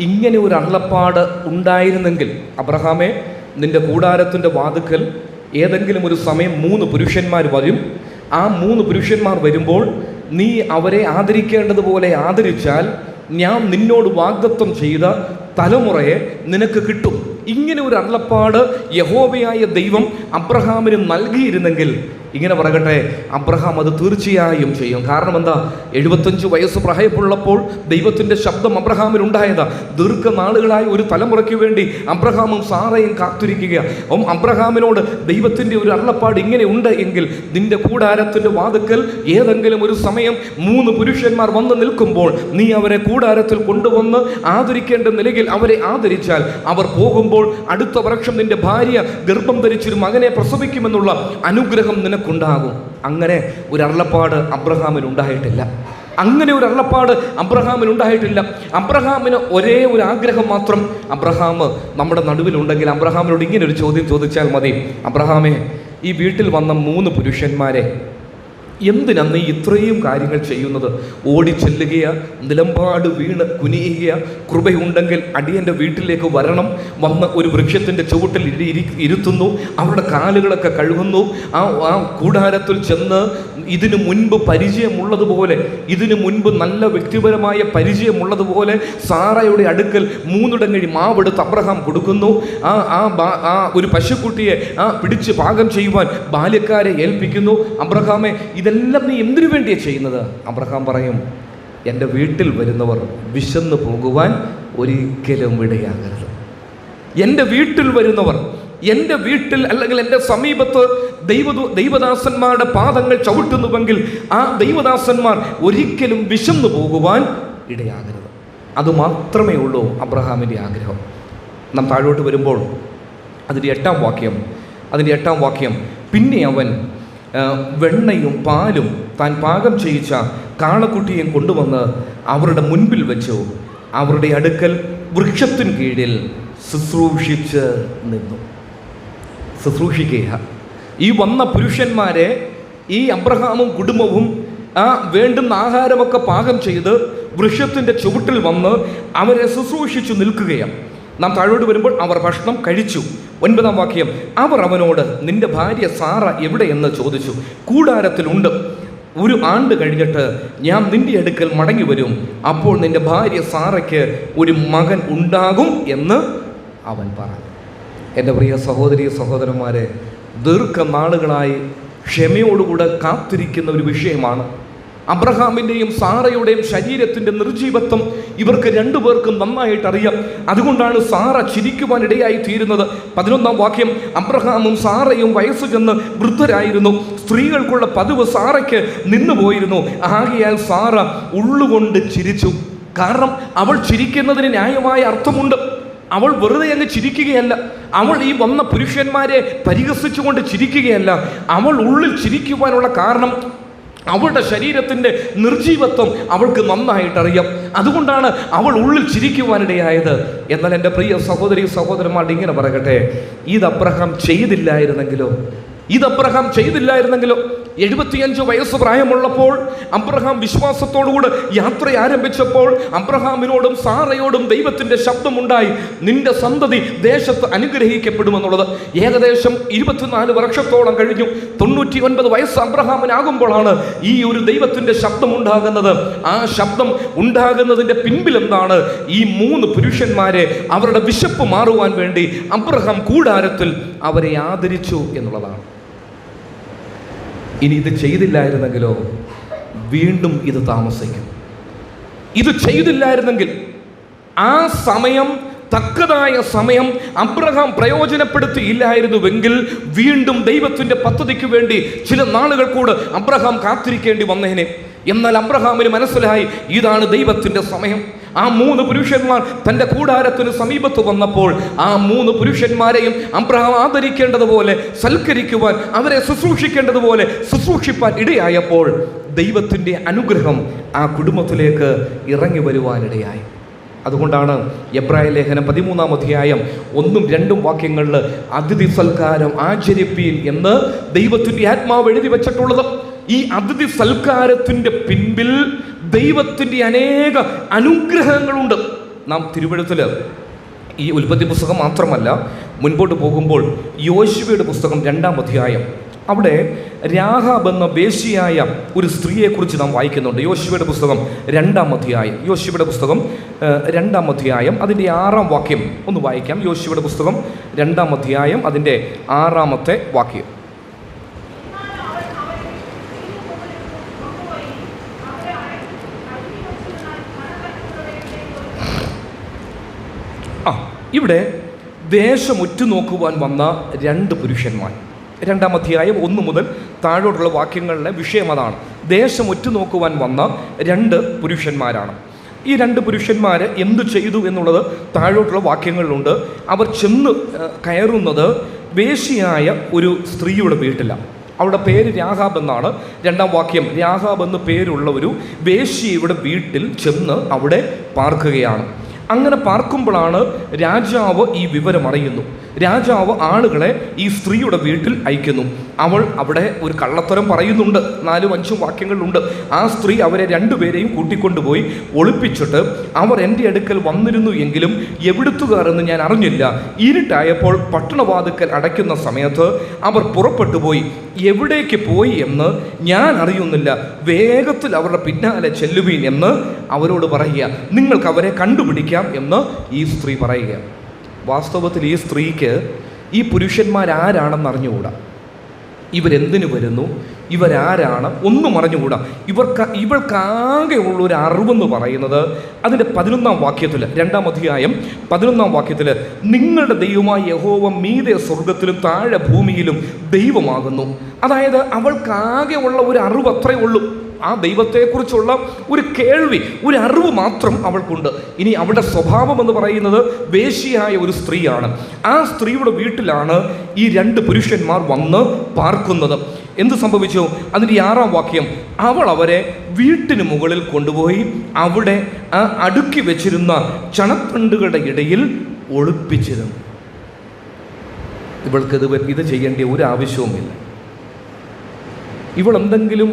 ഇങ്ങനെ ഒരു അരുളപ്പാട് ഉണ്ടായിരുന്നെങ്കിൽ, അബ്രഹാമേ, നിന്റെ കൂടാരത്തിൻ്റെ വാതിക്കൽ ഏതെങ്കിലും ഒരു സമയം 3 പുരുഷന്മാർ വരും. ആ 3 പുരുഷന്മാർ വരുമ്പോൾ നീ അവരെ ആദരിക്കേണ്ടതുപോലെ ആദരിച്ചാൽ ഞാൻ നിന്നോട് വാഗ്ദത്തം ചെയ്ത തലമുറയെ നിനക്ക് കിട്ടും. ഇങ്ങനെ ഒരു അരുളപ്പാട് യഹോവയായ ദൈവം അബ്രഹാമിന് നൽകിയിരുന്നെങ്കിൽ, ഇങ്ങനെ പറയട്ടെ, അബ്രഹാം അത് തീർച്ചയായും ചെയ്യും. കാരണം എന്താ? 75 വയസ്സ് പ്രായമുള്ളപ്പോൾ ദൈവത്തിൻ്റെ ശബ്ദം അബ്രഹാമിനുണ്ടായതാ. ദീർഘനാളുകളായി ഒരു തലമുറയ്ക്ക് വേണ്ടി അബ്രഹാമും സാറയും കാത്തിരിക്കുക. അബ്രഹാമിനോട് ദൈവത്തിൻ്റെ ഒരു അരുളപ്പാട് ഇങ്ങനെ ഉണ്ട് എങ്കിൽ, നിന്റെ കൂടാരത്തിൻ്റെ വാതിക്കൽ ഏതെങ്കിലും ഒരു സമയം 3 പുരുഷന്മാർ വന്ന് നിൽക്കുമ്പോൾ നീ അവരെ കൂടാരത്തിൽ കൊണ്ടുവന്ന് ആദരിക്കേണ്ട നിലയിൽ അവരെ ആദരിച്ചാൽ അവർ പോകുമ്പോൾ അടുത്ത വർഷം നിന്റെ ഭാര്യ ഗർഭം ധരിച്ചൊരു മകനെ പ്രസവിക്കുമെന്നുള്ള അനുഗ്രഹം നിനക്കുണ്ടാകും. അങ്ങനെ ഒരു അരുളപ്പാട് അബ്രഹാമിനുണ്ടായിട്ടില്ല. അബ്രഹാമിന് ഒരേ ഒരു ആഗ്രഹം മാത്രം അബ്രഹാം നമ്മുടെ നടുവിലുണ്ടെങ്കിൽ അബ്രഹാമിനോട് ഇങ്ങനെ ഒരു ചോദ്യം ചോദിച്ചാൽ മതി. അബ്രഹാമേ, ഈ വീട്ടിൽ വന്ന 3 പുരുഷന്മാരെ എന്തിനാ നീ ഇത്രയും കാര്യങ്ങൾ ചെയ്യുന്നത്? ഓടിച്ചെല്ലുകയാ, നിലമ്പാട് വീണ് കുനിയുക, കൃപയുണ്ടെങ്കിൽ അടിയൻ്റെ വീട്ടിലേക്ക് വരണം, വന്ന് ഒരു വൃക്ഷത്തിൻ്റെ ചുവട്ടിൽ ഇരുത്തുന്നു, അവരുടെ കാലുകളൊക്കെ കഴുകുന്നു. ആ കൂടാരത്തിൽ ചെന്ന് ഇതിനു മുൻപ് പരിചയമുള്ളതുപോലെ, ഇതിനു മുൻപ് നല്ല വ്യക്തിപരമായ പരിചയമുള്ളതുപോലെ സാറയുടെ അടുക്കൽ 3 ഇടങ്ങഴി മാവെടുത്ത് അബ്രഹാം കൊടുക്കുന്നു. ആ ഒരു പശുക്കുട്ടിയെ പിടിച്ച് പാകം ചെയ്യുവാൻ ബാല്യക്കാരെ ഏൽപ്പിക്കുന്നു. അബ്രഹാമെ, ഇതെല്ലാം നീ എന്തിനു വേണ്ടിയാണ് ചെയ്യുന്നത്? അബ്രഹാം പറയും, എൻ്റെ വീട്ടിൽ വരുന്നവർ വിശന്നു പോകുവാൻ ഒരിക്കലും ഇടയാകരുത്. എൻ്റെ വീട്ടിൽ വരുന്നവർ, എൻ്റെ വീട്ടിൽ അല്ലെങ്കിൽ എൻ്റെ സമീപത്ത് ദൈവദാസന്മാരുടെ പാദങ്ങൾ ചവിട്ടുന്നുവെങ്കിൽ ആ ദൈവദാസന്മാർ ഒരിക്കലും വിശന്നു പോകുവാൻ ഇടയാകരുത്. അതുമാത്രമേ ഉള്ളൂ അബ്രഹാമിൻ്റെ ആഗ്രഹം. നാം താഴോട്ട് വരുമ്പോൾ അതിൻ്റെ 8-ാം വാക്യം, പിന്നെ അവൻ വെണ്ണയും പാലും താൻ പാകം ചെയ്യിച്ച കാളക്കുട്ടിയും കൊണ്ടുവന്ന് അവരുടെ മുൻപിൽ വെച്ചു. അവരുടെ അടുക്കൽ വൃക്ഷത്തിൻ കീഴിൽ ശുശ്രൂഷിച്ച് നിന്നു. ശുശ്രൂഷിക്കുക. ഈ വന്ന പുരുഷന്മാരെ ഈ അബ്രഹാമും കുടുംബവും ആ വേണ്ടുന്ന ആഹാരമൊക്കെ പാകം ചെയ്ത് വൃക്ഷത്തിൻ്റെ ചുവട്ടിൽ വന്ന് അവരെ ശുശ്രൂഷിച്ചു നിൽക്കുകയാണ്. നാം താഴോട്ട് വരുമ്പോൾ അവർ ഭക്ഷണം കഴിച്ചു. 9-ാം വാക്യം, അവർ അവനോട് നിന്റെ ഭാര്യ സാറ എവിടെയെന്ന് ചോദിച്ചു. കൂടാരത്തിലുണ്ട്. 1 ആണ്ട് കഴിഞ്ഞിട്ട് ഞാൻ നിന്റെ അടുക്കൽ മടങ്ങി വരും, അപ്പോൾ നിന്റെ ഭാര്യ സാറയ്ക്ക് ഒരു മകൻ ഉണ്ടാകും എന്ന് അവൻ പറഞ്ഞു. എൻ്റെ പ്രിയ സഹോദരി സഹോദരന്മാരെ, ദീർഘനാളുകളായി ക്ഷമയോടുകൂടെ കാത്തിരിക്കുന്ന ഒരു വിഷയമാണ്. അബ്രഹാമിൻ്റെയും സാറയുടെയും ശരീരത്തിൻ്റെ നിർജീവത്വം ഇവർക്ക് രണ്ടുപേർക്കും നന്നായിട്ട് അറിയാം. അതുകൊണ്ടാണ് സാറ ചിരിക്കുവാനിടയായി തീരുന്നത്. 11-ാം വാക്യം, അബ്രഹാമും സാറയും വയസ്സു ചെന്ന് വൃദ്ധരായിരുന്നു. സ്ത്രീകൾക്കുള്ള പതിവ് സാറയ്ക്ക് നിന്നുപോയിരുന്നു. ആകയാൽ സാറ ഉള്ളുകൊണ്ട് ചിരിച്ചു. കാരണം അവൾ ചിരിക്കുന്നതിന് ന്യായമായ അർത്ഥമുണ്ട്. അവൾ വെറുതെ അങ്ങ് ചിരിക്കുകയല്ല. അവൾ ഈ വന്ന പുരുഷന്മാരെ പരിഹസിച്ചുകൊണ്ട് ചിരിക്കുകയല്ല. അവൾ ഉള്ളിൽ ചിരിക്കുവാനുള്ള കാരണം അവളുടെ ശരീരത്തിൻ്റെ നിർജീവത്വം അവൾക്ക് നന്നായിട്ടറിയാം. അതുകൊണ്ടാണ് അവൾ ഉള്ളിൽ ചിരിക്കുവാനിടയായത്. എന്നാൽ എൻ്റെ പ്രിയ സഹോദരി സഹോദരന്മാരുടെ ഇങ്ങനെ പറയട്ടെ, ഇത് അബ്രഹാം ചെയ്തില്ലായിരുന്നെങ്കിലോ 75 വയസ്സ് പ്രായമുള്ളപ്പോൾ അബ്രഹാം വിശ്വാസത്തോടുകൂടെ യാത്ര ആരംഭിച്ചപ്പോൾ അബ്രഹാമിനോടും സാറയോടും ദൈവത്തിൻ്റെ ശബ്ദമുണ്ടായി, നിന്റെ സന്തതി ദേശത്ത് അനുഗ്രഹിക്കപ്പെടുമെന്നുള്ളത്. ഏകദേശം 24 വർഷത്തോളം കഴിഞ്ഞു. 99 വയസ്സ് അബ്രഹാമിനാകുമ്പോഴാണ് ഈ ഒരു ദൈവത്തിൻ്റെ ശബ്ദം ഉണ്ടാകുന്നത്. ആ ശബ്ദം ഉണ്ടാകുന്നതിൻ്റെ പിൻപിൽ എന്താണ്? ഈ 3 പുരുഷന്മാരെ അവരുടെ വിശപ്പ് മാറുവാൻ വേണ്ടി അബ്രഹാം കൂടാരത്തിൽ അവരെ ആദരിച്ചു എന്നുള്ളതാണ്. ഇനി ഇത് ചെയ്തില്ലായിരുന്നെങ്കിലോ വീണ്ടും ഇത് താമസിക്കും. ഇത് ചെയ്തില്ലായിരുന്നെങ്കിൽ ആ സമയം, തക്കതായ സമയം അബ്രഹാം പ്രയോജനപ്പെടുത്തിയില്ലായിരുന്നുവെങ്കിൽ വീണ്ടും ദൈവത്തിൻ്റെ പദ്ധതിക്ക് വേണ്ടി ചില നാളുകൾ കൂടെ അബ്രഹാം കാത്തിരിക്കേണ്ടി വന്നേനെ. എന്നാൽ അബ്രഹാമിന് മനസ്സിലായി ഇതാണ് ദൈവത്തിൻ്റെ സമയം. ആ 3 പുരുഷന്മാർ തൻ്റെ കൂടാരത്തിന് സമീപത്ത് വന്നപ്പോൾ ആ 3 പുരുഷന്മാരെയും അബ്രഹാം ആദരിക്കേണ്ടതുപോലെ സൽക്കരിക്കുവാൻ, അവരെ ശുശ്രൂഷിക്കേണ്ടതുപോലെ ശുശ്രൂഷിപ്പാൻ ഇടയായപ്പോൾ ദൈവത്തിൻ്റെ അനുഗ്രഹം ആ കുടുംബത്തിലേക്ക് ഇറങ്ങി വരുവാനിടയായി. അതുകൊണ്ടാണ് എബ്രായ ലേഖനം 13-ാം അധ്യായം 1-2 വാക്യങ്ങളിൽ അതിഥി സൽക്കാരം ആചരിപ്പീൻ എന്ന് ദൈവത്തിൻ്റെ ആത്മാവ് എഴുതി വെച്ചിട്ടുള്ളത്. ഈ അതിഥി സൽക്കാരത്തിൻ്റെ പിൻപിൽ ദൈവത്തിൻ്റെ അനേക അനുഗ്രഹങ്ങളുണ്ട്. നാം തിരുവെഴുത്തിൽ ഈ ഉൽപ്പത്തി പുസ്തകം മാത്രമല്ല, മുൻപോട്ട് പോകുമ്പോൾ യോശുവയുടെ പുസ്തകം 2-ാം അധ്യായം, അവിടെ രാഹാബ് എന്ന വേശ്യയായ ഒരു സ്ത്രീയെക്കുറിച്ച് നാം വായിക്കുന്നുണ്ട്. യോശുവയുടെ പുസ്തകം 2-ാം അധ്യായം, യോശുവയുടെ പുസ്തകം 2-ാം അധ്യായം അതിൻ്റെ 6-ാം വാക്യം ഒന്ന് വായിക്കാം. യോശുവയുടെ പുസ്തകം 2-ാം അധ്യായം അതിൻ്റെ 6-ാമത്തെ വാക്യം. ഇവിടെ ദേശം ഉറ്റുനോക്കുവാൻ വന്ന 2 പുരുഷന്മാർ. 2-ാം അധ്യായം 1 മുതൽ താഴോട്ടുള്ള വാക്യങ്ങളിലെ വിഷയം അതാണ്. ദേശം ഉറ്റുനോക്കുവാൻ വന്ന 2 പുരുഷന്മാരാണ്. ഈ 2 പുരുഷന്മാർ എന്തു ചെയ്തു എന്നുള്ളത് താഴോട്ടുള്ള വാക്യങ്ങളിലുണ്ട്. അവർ ചെന്ന് കയറുന്നത് വേശ്യയായ ഒരു സ്ത്രീയുടെ വീട്ടിലാണ്. അവളുടെ പേര് രാഹാബ് എന്നാണ്. 2-ാം വാക്യം, രാഹാബ് എന്ന് പേരുള്ള ഒരു വേശ്യയുടെ വീട്ടിൽ ചെന്ന് അവിടെ പാർക്കുകയാണ്. അങ്ങനെ പാർക്കുമ്പോഴാണ് രാജാവ് ഈ വിവരം അറിയുന്നു. രാജാവ് ആളുകളെ ഈ സ്ത്രീയുടെ വീട്ടിൽ അയക്കുന്നു. അവൾ അവിടെ ഒരു കള്ളത്തരം പറയുന്നുണ്ട്. 4-5 വാക്യങ്ങളുണ്ട്. ആ സ്ത്രീ അവരെ 2 പേരെയും കൂട്ടിക്കൊണ്ടുപോയി ഒളിപ്പിച്ചിട്ട്, അവർ എൻ്റെ അടുക്കൽ വന്നിരുന്നു എങ്കിലും എവിടുത്തുകാർ എന്ന് ഞാൻ അറിഞ്ഞില്ല. ഇരുട്ടായപ്പോൾ പട്ടണവാതിക്കൽ അടയ്ക്കുന്ന സമയത്ത് അവർ പുറപ്പെട്ടു പോയി. എവിടേക്ക് പോയി എന്ന് ഞാൻ അറിയുന്നില്ല. വേഗത്തിൽ അവരുടെ പിന്നാലെ ചെല്ലുവീൻ എന്ന് അവരോട് പറയുക. നിങ്ങൾക്ക് അവരെ കണ്ടുപിടിക്കാം എന്ന് ഈ സ്ത്രീ പറയുക. വാസ്തവത്തിൽ ഈ സ്ത്രീക്ക് ഈ പുരുഷന്മാരാരാണെന്ന് അറിഞ്ഞുകൂടാ. ഇവരെന്തിനു വരുന്നു, ഇവരാരാണ് ഒന്നും അറിഞ്ഞുകൂടാ. ഇവൾക്കാകെ ഉള്ളൊരു അറിവെന്ന് പറയുന്നത് അതിൻ്റെ 11-ാം വാക്യത്തിൽ, 2-ാം അധ്യായം 11-ാം വാക്യത്തിൽ, നിങ്ങളുടെ ദൈവമായ യഹോവ മീതെ സ്വർഗത്തിലും താഴെ ഭൂമിയിലും ദൈവമാകുന്നു. അതായത് അവൾക്കാകെ ഉള്ള ഒരു അറിവ് അത്രയേ ഉള്ളൂ. ആ ദൈവത്തെക്കുറിച്ചുള്ള ഒരു കേൾവി, ഒരു അറിവ് മാത്രം അവൾക്കുണ്ട്. ഇനി അവളുടെ സ്വഭാവം എന്ന് പറയുന്നത് വേശ്യയായ ഒരു സ്ത്രീയാണ്. ആ സ്ത്രീയുടെ വീട്ടിലാണ് ഈ 2 പുരുഷന്മാർ വന്ന് പാർക്കുന്നത്. എന്ത് സംഭവിച്ചു? അതിൻ്റെ 6-ാം വാക്യം, അവൾ അവരെ വീട്ടിന് മുകളിൽ കൊണ്ടുപോയി അവിടെ ആ അടുക്കി വെച്ചിരുന്ന ചണത്തണ്ടുകളുടെ ഇടയിൽ ഒളിപ്പിച്ചിരുന്നു. ഇവൾക്ക് ഇത് ചെയ്യേണ്ട ഒരു ആവശ്യവുമില്ല. ഇവൾ എന്തെങ്കിലും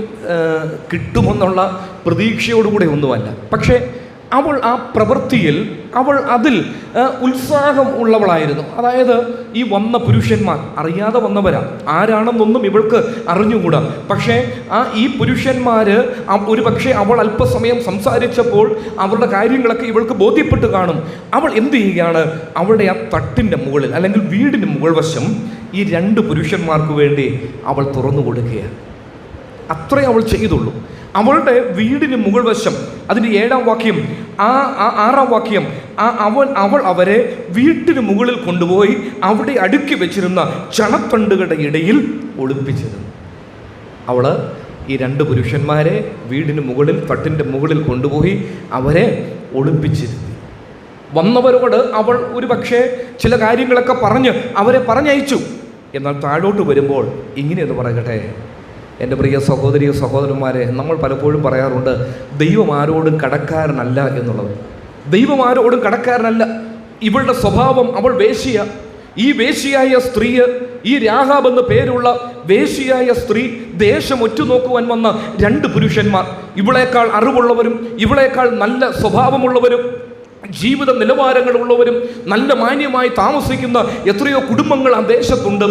കിട്ടുമെന്നുള്ള പ്രതീക്ഷയോടുകൂടെ ഒന്നുമല്ല. പക്ഷേ അവൾ ആ പ്രവൃത്തിയിൽ അവൾ അതിൽ ഉത്സാഹം ഉള്ളവളായിരുന്നു. അതായത് ഈ വന്ന പുരുഷന്മാർ അറിയാതെ വന്നവരാ, ആരാണെന്നൊന്നും ഇവൾക്ക് അറിഞ്ഞുകൂടാ. പക്ഷേ ഈ പുരുഷന്മാർ ഒരു പക്ഷേ അവൾ അല്പസമയം സംസാരിച്ചപ്പോൾ അവരുടെ കാര്യങ്ങളൊക്കെ ഇവൾക്ക് ബോധ്യപ്പെട്ട് കാണും. അവൾ എന്ത് ചെയ്യുകയാണ്, അവളുടെ ആ തട്ടിൻ്റെ മുകളിൽ അല്ലെങ്കിൽ വീടിന് മുകൾ വശം ഈ 2 പുരുഷന്മാർക്ക് വേണ്ടി അവൾ തുറന്നു കൊടുക്കുകയാണ്. അത്രേ അവൾ ചെയ്തുള്ളൂ. അവളുടെ വീടിന് മുകൾ വശം, അതിൻ്റെ 7-ാം വാക്യം, 6-ാം വാക്യം, അവൾ അവരെ വീട്ടിന് മുകളിൽ കൊണ്ടുപോയി അവിടെ അടുക്കി വെച്ചിരുന്ന ചണത്തണ്ടുകളുടെ ഇടയിൽ ഒളിപ്പിച്ചിരുന്നു. അവൾ ഈ 2 പുരുഷന്മാരെ വീടിന് മുകളിൽ തട്ടിൻ്റെ മുകളിൽ കൊണ്ടുപോയി അവരെ ഒളിപ്പിച്ചിരുത്തി. വന്നവരോട് അവൾ ഒരു പക്ഷേ ചില കാര്യങ്ങളൊക്കെ പറഞ്ഞ് അവരെ പറഞ്ഞയച്ചു. എന്നാൽ താഴോട്ട് വരുമ്പോൾ ഇങ്ങനെയെന്ന് പറയട്ടെ, എൻ്റെ പ്രിയ സഹോദരി സഹോദരന്മാരെ, നമ്മൾ പലപ്പോഴും പറയാറുണ്ട് ദൈവം ആരോടും കടക്കാരനല്ല എന്നുള്ളത്. ദൈവം ആരോടും കടക്കാരനല്ല. ഇവളുടെ സ്വഭാവം, അവൾ വേശ്യ. ഈ വേശ്യയായ സ്ത്രീ, ഈ രാഹാബ് എന്ന പേരുള്ള വേശ്യയായ സ്ത്രീ ദേശം ഒറ്റുനോക്കുവാൻ വന്ന 2 പുരുഷന്മാർ, ഇവളേക്കാൾ അറിവുള്ളവരും ഇവളേക്കാൾ നല്ല സ്വഭാവമുള്ളവരും ജീവിത നിലവാരങ്ങളുള്ളവരും നല്ല മാന്യമായി താമസിക്കുന്ന എത്രയോ കുടുംബങ്ങൾ ആ ദേശത്തുണ്ട്.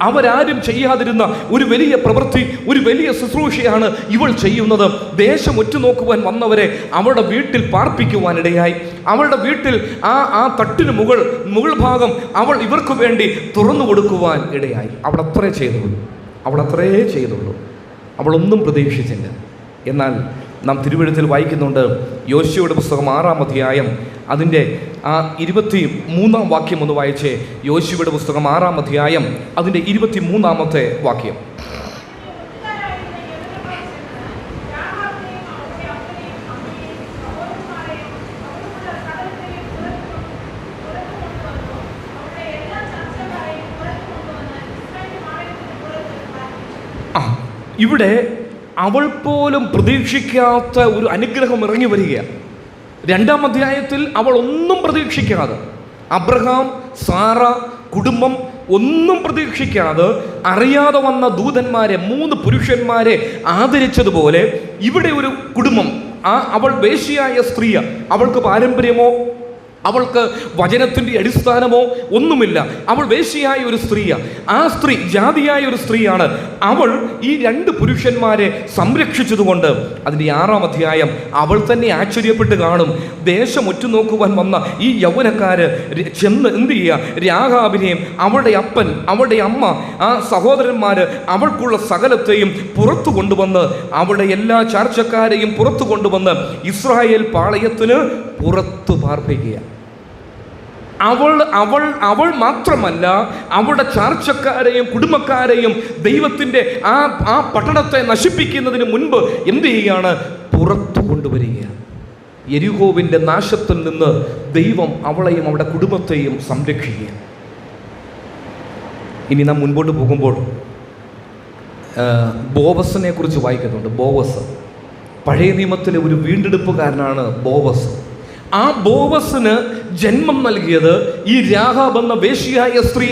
അവരാരും ചെയ്യാതിരുന്ന ഒരു വലിയ പ്രവൃത്തി, ഒരു വലിയ ശുശ്രൂഷയാണ് ഇവൾ ചെയ്യുന്നത്. ദേശം ഒറ്റുനോക്കുവാൻ വന്നവരെ അവളുടെ വീട്ടിൽ പാർപ്പിക്കുവാനിടയായി. അവളുടെ വീട്ടിൽ ആ തട്ടിന് മുകൾ ഭാഗം അവൾ ഇവർക്ക് വേണ്ടി തുറന്നു കൊടുക്കുവാൻ ഇടയായി. അവൾ അത്രേ ചെയ്തുള്ളൂ. അവളൊന്നും പ്രതീക്ഷിച്ചില്ല. എന്നാൽ നാം തിരുവെഴുത്തിൽ വായിക്കുന്നുണ്ട്, യോശുവയുടെ പുസ്തകം 6-ാം അധ്യായം അതിൻ്റെ 23-ാം വാക്യം ഒന്ന് വായിച്ചേ. യോശുവയുടെ പുസ്തകം 6-ാം അധ്യായം അതിൻ്റെ 23-ാമത്തെ വാക്യം. ഇവിടെ അവൾ പോലും പ്രതീക്ഷിക്കാത്ത ഒരു അനുഗ്രഹം ഇറങ്ങി വരികയാണ്. 2-ാം അധ്യായത്തിൽ അവൾ ഒന്നും പ്രതീക്ഷിക്കാതെ, അബ്രഹാം, സാറ, കുടുംബം ഒന്നും പ്രതീക്ഷിക്കാതെ അറിയാതെ വന്ന ദൂതന്മാരെ, 3 പുരുഷന്മാരെ ആദരിച്ചതുപോലെ ഇവിടെ ഒരു കുടുംബം, അവൾ വേശ്യയായ സ്ത്രീ, അവൾക്ക് പാരമ്പര്യമോ അവൾക്ക് വചനത്തിൻ്റെ അടിസ്ഥാനമോ ഒന്നുമില്ല. അവൾ വേശ്യയായ ഒരു സ്ത്രീയാണ്. ആ സ്ത്രീ ജാതിയായ ഒരു സ്ത്രീയാണ്. അവൾ ഈ 2 പുരുഷന്മാരെ സംരക്ഷിച്ചതുകൊണ്ട് അതിൻ്റെ 6-ാം അധ്യായം അവൾ തന്നെ ആശ്ചര്യപ്പെട്ട് കാണും. ദേശം ഒറ്റുനോക്കുവാൻ വന്ന ഈ യൗവനക്കാര് ചെന്ന് എന്ത് ചെയ്യുക, രാഹാബിനെയും അവളുടെ അപ്പൻ, അവളുടെ അമ്മ, ആ സഹോദരന്മാര് അവൾക്കുള്ള സകലത്തെയും പുറത്തു കൊണ്ടുവന്ന്, അവളുടെ എല്ലാ ചാർച്ചക്കാരെയും പുറത്തു കൊണ്ടുവന്ന് ഇസ്രായേൽ പാളയത്തിന് പുറത്തു പാർപ്പിക്കുക. അവൾ മാത്രമല്ല, അവളുടെ ചാർച്ചക്കാരെയും കുടുംബക്കാരെയും ദൈവത്തിൻ്റെ ആ പട്ടണത്തെ നശിപ്പിക്കുന്നതിന് മുൻപ് എന്ത് ചെയ്യുകയാണ്, പുറത്തു കൊണ്ടുവരികയാണ്. യെരിഹോവിൻ്റെ നാശത്തിൽ നിന്ന് ദൈവം അവളെയും അവളുടെ കുടുംബത്തെയും സംരക്ഷിക്കുക. ഇനി നാം മുൻപോട്ട് പോകുമ്പോൾ ബോവസിനെ കുറിച്ച് വായിക്കുന്നുണ്ട്. ബോവസ് പഴയ നിയമത്തിലെ ഒരു വീണ്ടെടുപ്പുകാരനാണ് ബോവസ്. ആ ബോവസിന് ജന്മം നൽകിയത് ഈ രാഹാബ് എന്ന വേശ്യയായ സ്ത്രീ.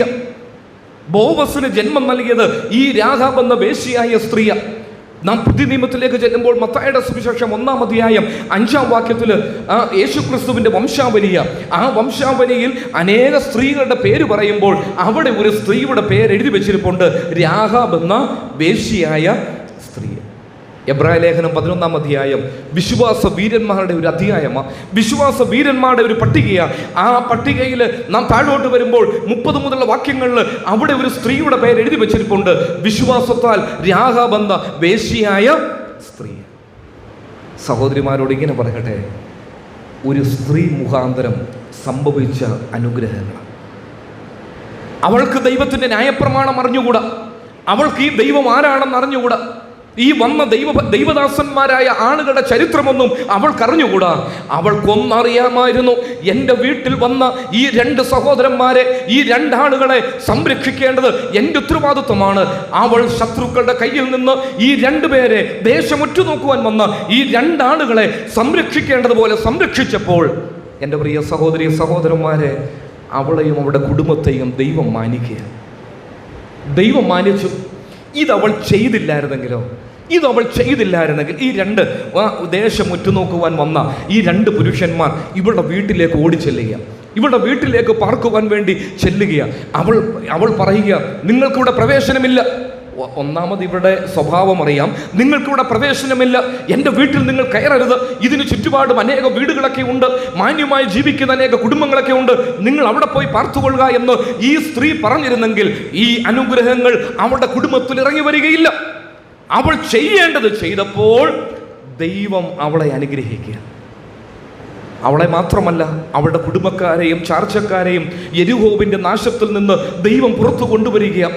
ബോവസിന് ജന്മം നൽകിയത് ഈ രാഹാബ് എന്ന വേശ്യയായ സ്ത്രീ. നാം പുതിയ നിയമത്തിലേക്ക് ചെല്ലുമ്പോൾ മത്തായിയുടെ സുവിശേഷം 1-ാം അധ്യായം 5-ാം വാക്യത്തിൽ യേശുക്രിസ്തുവിൻ്റെ വംശാവലിയ, ആ വംശാവലിയിൽ അനേക സ്ത്രീകളുടെ പേര് പറയുമ്പോൾ അവിടെ ഒരു സ്ത്രീയുടെ പേര് എഴുതി വെച്ചിരിപ്പുണ്ട്, രാഹാബ് എന്ന വേശ്യയായ സ്ത്രീ. എബ്രായ ലേഖനം 11-ാം അധ്യായം വിശ്വാസ വീരന്മാരുടെ ഒരു അധ്യായമാണ്. വിശ്വാസ വീരന്മാരുടെ ഒരു പട്ടികയാണ്. ആ പട്ടികയിൽ നാം താഴോട്ട് വരുമ്പോൾ 30 മുതലുള്ള വാക്യങ്ങളിൽ അവിടെ ഒരു സ്ത്രീയുടെ പേര് എഴുതി വെച്ചിരിപ്പുണ്ട്, വിശ്വാസത്താൽ രാഹാബ് എന്ന വേശ്യയായ സ്ത്രീ. സഹോദരിമാരോട് ഇങ്ങനെ പറയട്ടെ, ഒരു സ്ത്രീ മുഖാന്തരം സംഭവിച്ച അനുഗ്രഹങ്ങൾ. അവൾക്ക് ദൈവത്തിൻ്റെ ന്യായപ്രമാണം അറിഞ്ഞുകൂടാ, അവൾക്ക് ഈ ദൈവം ആരാണെന്ന് അറിഞ്ഞുകൂടാ, ഈ വന്ന ദൈവദാസന്മാരായ ആളുകളുടെ ചരിത്രമൊന്നും അവൾക്കറിഞ്ഞുകൂടാ. അവൾക്കൊന്നറിയാമായിരുന്നു, എൻ്റെ വീട്ടിൽ വന്ന ഈ 2 സഹോദരന്മാരെ, ഈ 2 ആളുകളെ സംരക്ഷിക്കേണ്ടത് എൻ്റെ ഉത്തരവാദിത്വമാണ്. അവൾ ശത്രുക്കളുടെ കയ്യിൽ നിന്ന് ഈ 2 പേരെ ദേശം ഒറ്റുനോക്കുവാൻ വന്ന ഈ 2 ആളുകളെ സംരക്ഷിക്കേണ്ടതുപോലെ സംരക്ഷിച്ചപ്പോൾ എൻ്റെ പ്രിയ സഹോദരി സഹോദരന്മാരെ, അവളെയും അവളുടെ കുടുംബത്തെയും ദൈവം മാനിക്കുക. ദൈവം മാനിച്ചു. ഇതവൾ ചെയ്തില്ലായിരുന്നെങ്കിലോ, ഇത് അവൾ ചെയ്തില്ലായിരുന്നെങ്കിൽ ഈ രണ്ട് ദേശം ഉറ്റുനോക്കുവാൻ വന്ന ഈ രണ്ട് പുരുഷന്മാർ ഇവളുടെ വീട്ടിലേക്ക് ഓടിച്ചെല്ലുക, ഇവളുടെ വീട്ടിലേക്ക് പാർക്കുവാൻ വേണ്ടി ചെല്ലുക. അവൾ പറയുക, നിങ്ങൾക്കിവിടെ പ്രവേശനമില്ല. ഒന്നാമത് ഇവരുടെ സ്വഭാവം അറിയാം. നിങ്ങൾക്കിവിടെ പ്രവേശനമില്ല, എൻ്റെ വീട്ടിൽ നിങ്ങൾ കയറരുത്, ഇതിന് ചുറ്റുപാടും അനേക വീടുകളൊക്കെ ഉണ്ട്, മാന്യമായി ജീവിക്കുന്ന അനേക കുടുംബങ്ങളൊക്കെ ഉണ്ട്, നിങ്ങൾ അവിടെ പോയി പാർത്തുകൊള്ളുക എന്ന് ഈ സ്ത്രീ പറഞ്ഞിരുന്നെങ്കിൽ ഈ അനുഗ്രഹങ്ങൾ അവളുടെ കുടുംബത്തിൽ ഇറങ്ങി വരികയില്ല. അവൾ ചെയ്യേണ്ടത് ചെയ്തപ്പോൾ ദൈവം അവളെ അനുഗ്രഹിക്കുക. അവളെ മാത്രമല്ല, അവളുടെ കുടുംബക്കാരെയും ചാർച്ചക്കാരെയും യെരിഹോവിൻ്റെ നാശത്തിൽ നിന്ന് ദൈവം പുറത്തു കൊണ്ടുവരിക.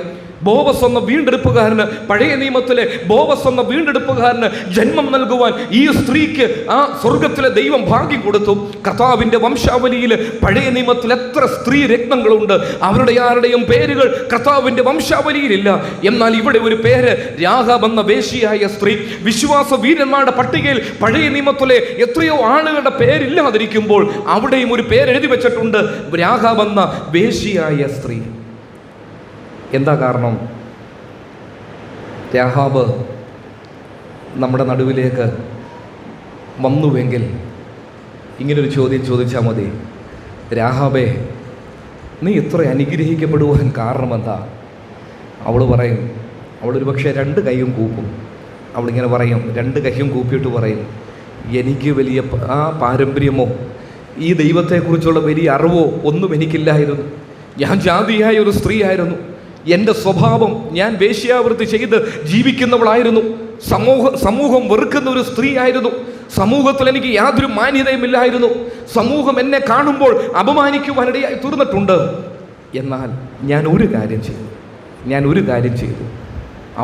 ബോവസ് എന്ന വീണ്ടെടുപ്പുകാരന്, പഴയ നിയമത്തിലെ ബോവസ് എന്ന വീണ്ടെടുപ്പുകാരന് ജന്മം നൽകുവാൻ ഈ സ്ത്രീക്ക് ആ സ്വർഗത്തിലെ ദൈവം ഭാഗ്യം കൊടുത്തു. കർത്താവിൻ്റെ വംശാവലിയിൽ പഴയ നിയമത്തിൽ എത്ര സ്ത്രീ രത്നങ്ങളുണ്ട്, അവരുടെ ആരുടെയും പേരുകൾ കർത്താവിൻ്റെ വംശാവലിയിലില്ല. എന്നാൽ ഇവിടെ ഒരു പേര്, രാഹാബ് എന്ന വേശ്യയായ സ്ത്രീ. വിശ്വാസ വീരന്മാരുടെ പട്ടികയിൽ പഴയ നിയമത്തിലെ എത്രയോ ആളുകളുടെ പേരില്ലാതിരിക്കുമ്പോൾ അവിടെയും ഒരു പേരെഴുതി വെച്ചിട്ടുണ്ട്, രാഹാബ് എന്ന വേശ്യയായ സ്ത്രീ. എന്താ കാരണം? രാഹാബ് നമ്മുടെ നടുവിലേക്ക് വന്നുവെങ്കിൽ ഇങ്ങനൊരു ചോദ്യം ചോദിച്ചാൽ മതി, രാഹാബേ, നീ ഇത്ര അനുഗ്രഹിക്കപ്പെടുവാൻ കാരണമെന്താ? അവൾ പറയും, അവളൊരു പക്ഷേ രണ്ട് കൈയും കൂപ്പും. അവളിങ്ങനെ പറയും, രണ്ട് കൈയും കൂപ്പിയിട്ട് പറയും, എനിക്ക് വലിയ പാരമ്പര്യമോ ഈ ദൈവത്തെക്കുറിച്ചുള്ള വലിയ അറിവോ ഒന്നും എനിക്കില്ലായിരുന്നു. ഞാൻ ജാതിയായ ഒരു സ്ത്രീ ആയിരുന്നു. എൻ്റെ സ്വഭാവം, ഞാൻ വേശ്യാവൃത്തി ചെയ്ത് ജീവിക്കുന്നവളായിരുന്നു. സമൂഹം വെറുക്കുന്ന ഒരു സ്ത്രീ ആയിരുന്നു. സമൂഹത്തിൽ എനിക്ക് യാതൊരു മാന്യതയുമില്ലായിരുന്നു. സമൂഹം എന്നെ കാണുമ്പോൾ അപമാനിക്കുവാനിടയായി തീർന്നിട്ടുണ്ട്. എന്നാൽ ഞാൻ ഒരു കാര്യം ചെയ്തു.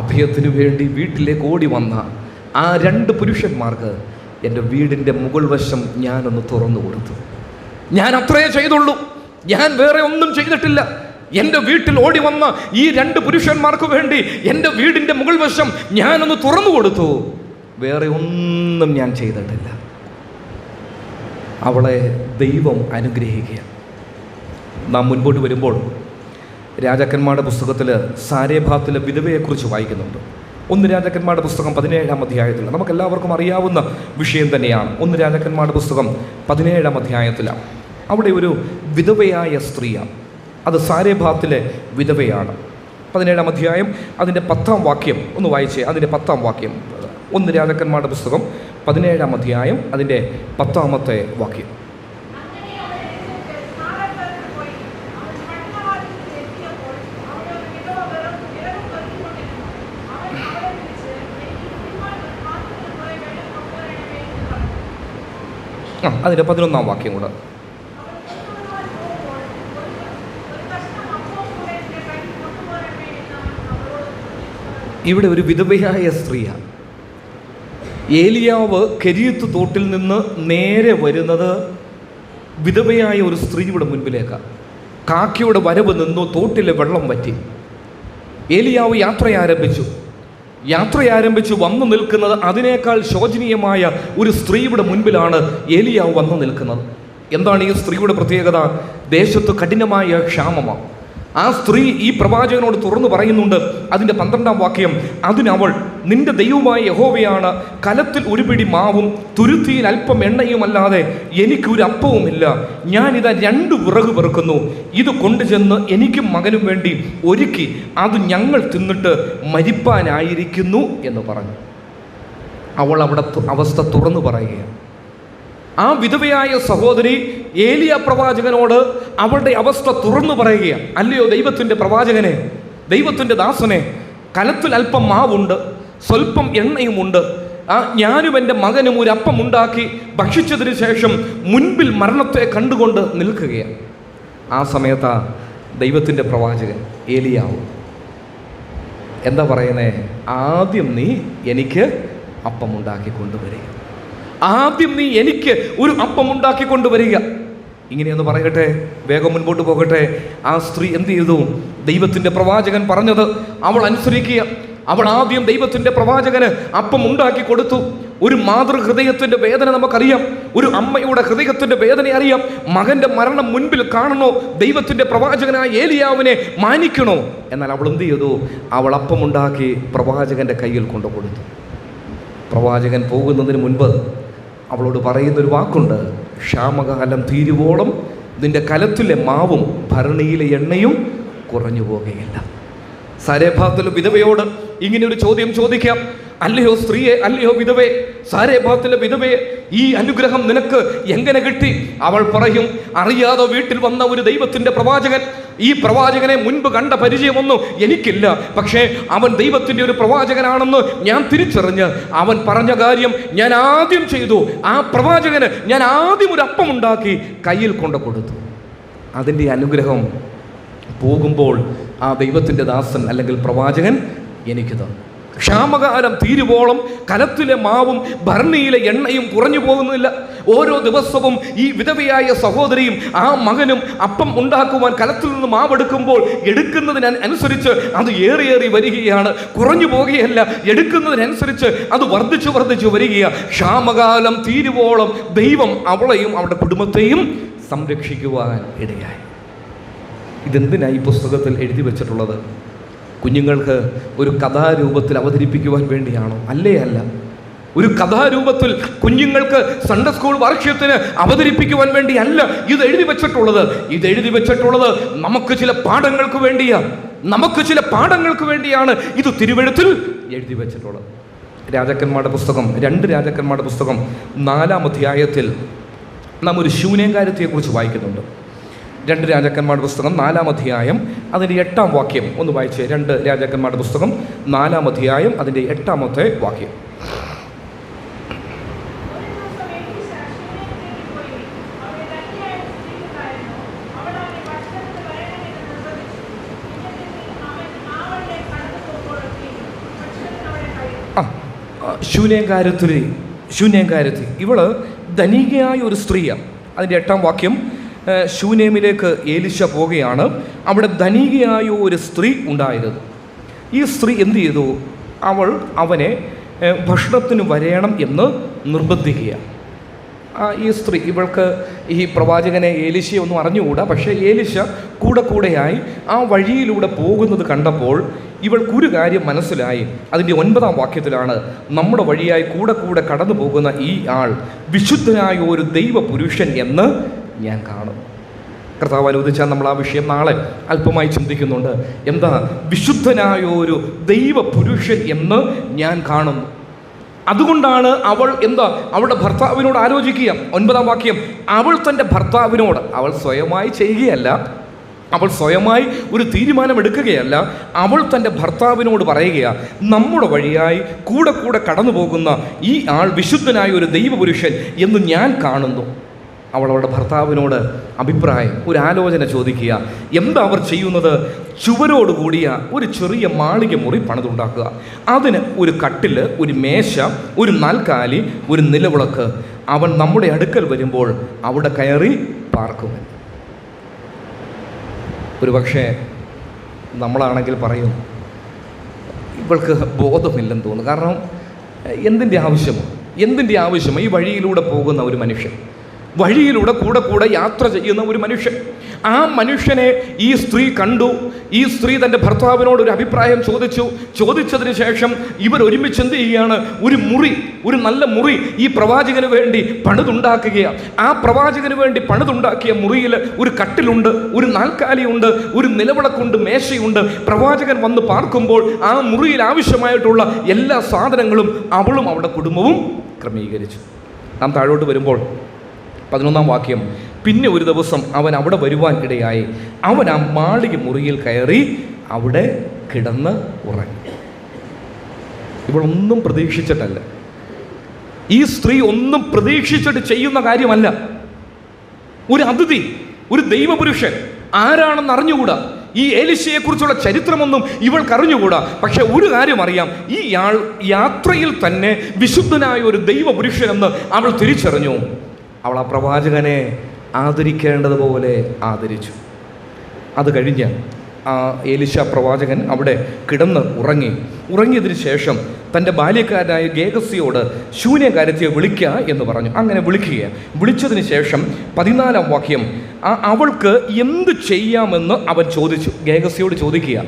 അഭയത്തിനു വേണ്ടി വീട്ടിലേക്ക് ഓടി വന്ന ആ രണ്ട് പുരുഷന്മാർക്ക് എൻ്റെ വീടിൻ്റെ മുകൾ വശം ഞാനൊന്ന് തുറന്നു കൊടുത്തു. ഞാൻ അത്രയേ ചെയ്തുള്ളൂ, ഞാൻ വേറെ ഒന്നും ചെയ്തിട്ടില്ല. എൻ്റെ വീട്ടിൽ ഓടി വന്ന ഈ രണ്ട് പുരുഷന്മാർക്ക് വേണ്ടി എൻ്റെ വീടിൻ്റെ മുകൾ വശം ഞാനൊന്ന് തുറന്നു കൊടുത്തു, വേറെ ഒന്നും ഞാൻ ചെയ്തിട്ടില്ല. അവളെ ദൈവം അനുഗ്രഹിക്കുക. നാം മുൻപോട്ട് വരുമ്പോൾ രാജാക്കന്മാരുടെ പുസ്തകത്തിൽ സാരേഭാത്തിലെ വിധവയെക്കുറിച്ച് വായിക്കുന്നുണ്ട്. 1 രാജാക്കന്മാരുടെ പുസ്തകം 17-ാം അധ്യായത്തിൽ, നമുക്കെല്ലാവർക്കും അറിയാവുന്ന വിഷയം തന്നെയാണ്. 1 രാജാക്കന്മാരുടെ പുസ്തകം 17-ാം അധ്യായത്തിലാണ്. അവിടെ ഒരു വിധവയായ സ്ത്രീയാണ്. അത് സാരേഭാത്തിലെ വിധവയാണ്. 17-ാം അധ്യായം അതിൻ്റെ 10-ാം വാക്യം ഒന്ന് വായിച്ചേ. അതിൻ്റെ 10-ാം വാക്യം, 1 രാജാക്കന്മാരുടെ പുസ്തകം 17-ാം അധ്യായം അതിൻ്റെ 10-ാമത്തെ വാക്യം. അതിൻ്റെ 11-ാം വാക്യം കൂടെ. ഇവിടെ ഒരു വിധവയായ സ്ത്രീയാണ്. ഏലിയാവ് കെരീത്ത് തോട്ടിൽ നിന്ന് നേരെ വരുന്നത് വിധവയായ ഒരു സ്ത്രീയുടെ മുൻപിലേക്കാണ്. കാക്കയുടെ വരവ് നിന്നു, തോട്ടിലെ വെള്ളം വറ്റി. ഏലിയാവ് യാത്രയാരംഭിച്ചു വന്നു നിൽക്കുന്നത് അതിനേക്കാൾ ശോചനീയമായ ഒരു സ്ത്രീയുടെ മുൻപിലാണ് ഏലിയാവ് വന്നു നിൽക്കുന്നത്. എന്താണ് ഈ സ്ത്രീയുടെ പ്രത്യേകത? ദേശത്ത് കഠിനമായ ക്ഷാമമാണ്. ആ സ്ത്രീ ഈ പ്രവാചകനോട് തുറന്നു പറയുന്നുണ്ട്. അതിൻ്റെ 12-ാം വാക്യം, അതിനവൾ, നിന്റെ ദൈവമായ യഹോവയാണ്, കലത്തിൽ ഒരു പിടി മാവും തുരുത്തിയിൽ അല്പം എണ്ണയുമല്ലാതെ എനിക്കൊരു അപ്പവുമില്ല. ഞാനിതാ 2 വിറക് പെറുക്കുന്നു, ഇത് കൊണ്ടുചെന്ന് എനിക്കും മകനും വേണ്ടി ഒരുക്കി അത് ഞങ്ങൾ തിന്നിട്ട് മരിപ്പാനായിരിക്കുന്നു എന്ന് പറഞ്ഞു. അവൾ അവിടെ അവസ്ഥ തുറന്നു പറയുകയാണ്. ആ വിധവയായ സഹോദരി ഏലിയ പ്രവാചകനോട് അവളുടെ അവസ്ഥ തുറന്നു പറയുകയാണ്. അല്ലയോ ദൈവത്തിൻ്റെ പ്രവാചകനെ, ദൈവത്തിൻ്റെ ദാസനെ, കലത്തിൽ അല്പം മാവുണ്ട്, സ്വല്പം എണ്ണയുമുണ്ട്. ഞാനും എൻ്റെ മകനും ഒരു അപ്പം ഉണ്ടാക്കി ഭക്ഷിച്ചതിന് ശേഷം മുൻപിൽ മരണത്തെ കണ്ടുകൊണ്ട് നിൽക്കുകയാണ്. ആ സമയത്താ ദൈവത്തിൻ്റെ പ്രവാചകൻ ഏലിയാവ് എന്താ പറയുന്നേ? ആദ്യം നീ എനിക്ക് അപ്പം ഉണ്ടാക്കി കൊണ്ടുവരിക, ആദ്യം നീ എനിക്ക് ഒരു അപ്പം ഉണ്ടാക്കി കൊണ്ടുവരിക. ഇങ്ങനെയൊന്ന് പറയട്ടെ, വേഗം മുൻപോട്ട് പോകട്ടെ. ആ സ്ത്രീ എന്ത് ചെയ്തു? ദൈവത്തിൻ്റെ പ്രവാചകൻ പറഞ്ഞത് അവൾ അനുസരിക്കുക. അവൾ ആദ്യം ദൈവത്തിൻ്റെ പ്രവാചകന് അപ്പം ഉണ്ടാക്കി കൊടുത്തു. ഒരു മാതൃഹൃദയത്തിൻ്റെ വേദന നമുക്കറിയാം, ഒരു അമ്മയുടെ ഹൃദയത്തിൻ്റെ വേദന അറിയാം. മകൻ്റെ മരണം മുൻപിൽ കാണണോ, ദൈവത്തിൻ്റെ പ്രവാചകനായ ഏലിയാവിനെ മാനിക്കണോ? എന്നാൽ അവൾ എന്ത് ചെയ്തു? അവൾ അപ്പം ഉണ്ടാക്കി പ്രവാചകൻ്റെ കയ്യിൽ കൊണ്ടു കൊടുത്തു. പ്രവാചകൻ പോകുന്നതിന് മുൻപ് അവളോട് പറയുന്നൊരു വാക്കുണ്ട്, ക്ഷാമകാലം തീരുവോളം നിന്റെ കലത്തിലെ മാവും ഭരണിയിലെ എണ്ണയും കുറഞ്ഞു പോകുകയില്ല. സാരേഭാത്തിലെ വിധവയോട് ഇങ്ങനെ ഒരു ചോദ്യം ചോദിക്കാം, അല്ലയോ സ്ത്രീയെ, അല്ലയോ വിധവേ, സാരേഭാത്തിലെ വിധവയെ, ഈ അനുഗ്രഹം നിനക്ക് എങ്ങനെ കിട്ടി? അവൾ പറയും, അറിയാതെ വീട്ടിൽ വന്ന ഒരു ദൈവത്തിൻ്റെ പ്രവാചകൻ, ഈ പ്രവാചകനെ മുൻപ് കണ്ട പരിചയമൊന്നും എനിക്കില്ല, പക്ഷേ അവൻ ദൈവത്തിൻ്റെ ഒരു പ്രവാചകനാണെന്ന് ഞാൻ തിരിച്ചറിഞ്ഞ് അവൻ പറഞ്ഞ കാര്യം ഞാൻ ആദ്യം ചെയ്തു. ആ പ്രവാചകന് ഞാൻ ആദ്യം ഒരു അപ്പമുണ്ടാക്കി കയ്യിൽ കൊണ്ട് കൊടുത്തു. അതിൻ്റെ അനുഗ്രഹം പോകുമ്പോൾ ആ ദൈവത്തിൻ്റെ ദാസൻ അല്ലെങ്കിൽ പ്രവാചകൻ എനിക്ക് തന്നു. ക്ഷാമകാലം തീരുവോളം കലത്തിലെ മാവും ഭരണിയിലെ എണ്ണയും കുറഞ്ഞു പോകുന്നില്ല. ഓരോ ദിവസവും ഈ വിധവയായ സഹോദരിയും ആ മകനും അപ്പം ഉണ്ടാക്കുവാൻ കലത്തിൽ നിന്ന് മാവെടുക്കുമ്പോൾ എടുക്കുന്നതിനനുസരിച്ച് അത് ഏറി വരികയാണ്, കുറഞ്ഞു പോകുകയല്ല, എടുക്കുന്നതിനനുസരിച്ച് അത് വർദ്ധിച്ചു വരികയാണ്. ക്ഷാമകാലം തീരുവോളം ദൈവം അവളെയും അവളുടെ കുടുംബത്തെയും സംരക്ഷിക്കുവാൻ ഇടയായി. ഇതെന്തിനാണ് ഈ പുസ്തകത്തിൽ എഴുതി വെച്ചിട്ടുള്ളത്? കുഞ്ഞുങ്ങൾക്ക് ഒരു കഥാരൂപത്തിൽ അവതരിപ്പിക്കുവാൻ വേണ്ടിയാണോ? അല്ല. ഒരു കഥാരൂപത്തിൽ കുഞ്ഞുങ്ങൾക്ക് സൺഡേ സ്കൂൾ വാർഷികത്തിന് അവതരിപ്പിക്കുവാൻ വേണ്ടി അല്ല ഇത് എഴുതി വെച്ചിട്ടുള്ളത്. ഇത് എഴുതി വെച്ചിട്ടുള്ളത് നമുക്ക് ചില പാഠങ്ങൾക്ക് വേണ്ടിയാണ് ഇത് തിരുവെഴുത്തിൽ എഴുതി വെച്ചിട്ടുള്ളത്. രാജാക്കന്മാരുടെ പുസ്തകം, 2 രാജാക്കന്മാരുടെ പുസ്തകം 4-ാം അധ്യായത്തിൽ നാം ഒരു ശൂന്യകാര്യത്തെക്കുറിച്ച് വായിക്കുന്നുണ്ട്. 2 രാജാക്കന്മാരുടെ പുസ്തകം 4-ാം അധ്യായം അതിൻ്റെ 8-ാം വാക്യം ഒന്ന് വായിച്ചേ. 2 രാജാക്കന്മാരുടെ പുസ്തകം 4-ാം അധ്യായം അതിൻ്റെ 8-ാമത്തെ വാക്യം. ശൂന്യകാരത്തി ഇവള് ധനികയായ ഒരു സ്ത്രീയാണ്. അതിൻ്റെ 8-ാം വാക്യം, ശൂനേമിലേക്ക് ഏലിശ പോവുകയാണ്. അവിടെ ധനികയായ ഒരു സ്ത്രീ ഉണ്ടായിരുന്നു. ഈ സ്ത്രീ എന്ത് ചെയ്തു? അവനെ ഭക്ഷണത്തിന് വരേണം എന്ന് നിർബന്ധിക്കുകയാണ്. ഈ സ്ത്രീ, ഇവൾക്ക് ഈ പ്രവാചകനെ ഏലിശയെ ഒന്നും അറിഞ്ഞുകൂടാ, പക്ഷേ ഏലിശ കൂടെയായി ആ വഴിയിലൂടെ പോകുന്നത് കണ്ടപ്പോൾ ഇവൾക്കൊരു കാര്യം മനസ്സിലായി. അതിൻ്റെ 9-ാം വാക്യത്തിലാണ്, നമ്മുടെ വഴിയായി കൂടെ കടന്നു പോകുന്ന ഈ ആൾ വിശുദ്ധനായ ഒരു ദൈവ പുരുഷൻ എന്ന് ഞാൻ കാണുന്നു. കർത്താവ് അനുവദിച്ചാൽ നമ്മൾ ആ വിഷയം നാളെ അല്പമായി ചിന്തിക്കുന്നുണ്ട്. എന്താ വിശുദ്ധനായ ഒരു ദൈവ പുരുഷൻ എന്ന് ഞാൻ കാണുന്നു. അതുകൊണ്ടാണ് അവൾ അവളുടെ ഭർത്താവിനോട് ആലോചിക്കുക. 9-ാം വാക്യം, അവൾ തൻ്റെ ഭർത്താവിനോട്, അവൾ സ്വയമായി ചെയ്യുകയല്ല, അവൾ സ്വയമായി ഒരു തീരുമാനമെടുക്കുകയല്ല, അവൾ തൻ്റെ ഭർത്താവിനോട് പറയുകയാണ്, നമ്മുടെ വഴിയായി കൂടെ കടന്നു പോകുന്ന ഈ ആൾ വിശുദ്ധനായ ഒരു ദൈവപുരുഷൻ എന്ന് ഞാൻ കാണുന്നു. അവളുടെ ഭർത്താവിനോട് അഭിപ്രായം, ഒരു ആലോചന ചോദിക്കുക. എന്താ അവർ ചെയ്യുന്നത്? ചുവരോട് കൂടിയ ഒരു ചെറിയ മാളിക മുറി പണിതുണ്ടാക്കുക. അതിന് ഒരു കട്ടിൽ, ഒരു മേശ, ഒരു നാൽക്കാലി, ഒരു നിലവിളക്ക്. അവൻ നമ്മുടെ അടുക്കൽ വരുമ്പോൾ അവിടെ കയറി പാർക്കുവൻ. ഒരു പക്ഷേ നമ്മളാണെങ്കിൽ പറയും, ഇവൾക്ക് ബോധമില്ലെന്ന് തോന്നുന്നു. കാരണം എന്തിൻ്റെ ആവശ്യമോ ഈ വഴിയിലൂടെ പോകുന്ന ഒരു മനുഷ്യൻ, വഴിയിലൂടെ കൂടെ യാത്ര ചെയ്യുന്ന ഒരു മനുഷ്യൻ, ആ മനുഷ്യനെ ഈ സ്ത്രീ കണ്ടു. ഈ സ്ത്രീ തൻ്റെ ഭർത്താവിനോട് ഒരു അഭിപ്രായം ചോദിച്ചതിന് ശേഷം ഇവർ ഒരുമിച്ച് എന്ത് ചെയ്യുകയാണ്? ഒരു നല്ല മുറി ഈ പ്രവാചകന് വേണ്ടി പണിതുണ്ടാക്കുകയാണ്. ആ പ്രവാചകന് വേണ്ടി പണിതുണ്ടാക്കിയ മുറിയിൽ ഒരു കട്ടിലുണ്ട്, ഒരു നാൽക്കാലിയുണ്ട്, ഒരു നിലവിളക്കുണ്ട്, മേശയുണ്ട്. പ്രവാചകൻ വന്ന് പാർക്കുമ്പോൾ ആ മുറിയിൽ ആവശ്യമായിട്ടുള്ള എല്ലാ സാധനങ്ങളും അവളും അവളുടെ കുടുംബവും ക്രമീകരിച്ചു. നാം താഴോട്ട് വരുമ്പോൾ 11-ാം വാക്യം, പിന്നെ ഒരു ദിവസം അവൻ അവിടെ വരുവാൻ ഇടയായി. അവൻ ആ മാളിക മുറിയിൽ കയറി അവിടെ കിടന്ന് ഉറങ്ങി. ഇവളൊന്നും പ്രതീക്ഷിച്ചിട്ടല്ല, ഈ സ്ത്രീ ഒന്നും പ്രതീക്ഷിച്ചിട്ട് ചെയ്യുന്ന കാര്യമല്ല. ഒരു അതിഥി, ഒരു ദൈവപുരുഷൻ, ആരാണെന്ന് അറിഞ്ഞുകൂടാ. ഈ ഏലിശയെക്കുറിച്ചുള്ള ചരിത്രമൊന്നും ഇവൾക്ക് അറിഞ്ഞുകൂടാ. പക്ഷെ ഒരു കാര്യം അറിയാം, ഈ ആൾ യാത്രയിൽ തന്നെ വിശുദ്ധനായ ഒരു ദൈവപുരുഷനെന്ന് അവൾ തിരിച്ചറിഞ്ഞു. അവൾ ആ പ്രവാചകനെ ആദരിക്കേണ്ടതുപോലെ ആദരിച്ചു. അത് കഴിഞ്ഞ് ആ ഏലിശ പ്രവാചകൻ അവിടെ കിടന്ന് ഉറങ്ങിയതിന് ശേഷം തൻ്റെ ബാല്യക്കാരനായ ഗേഹസിയോട് ശൂന്യകാര്യത്തെ വിളിക്കുക എന്ന് പറഞ്ഞു. അങ്ങനെ വിളിച്ചതിന് ശേഷം 14-ാം വാക്യം, അവൾക്ക് എന്ത് ചെയ്യാമെന്ന് അവൻ ചോദിച്ചു. ഗേഹസിയോട് ചോദിക്കുക,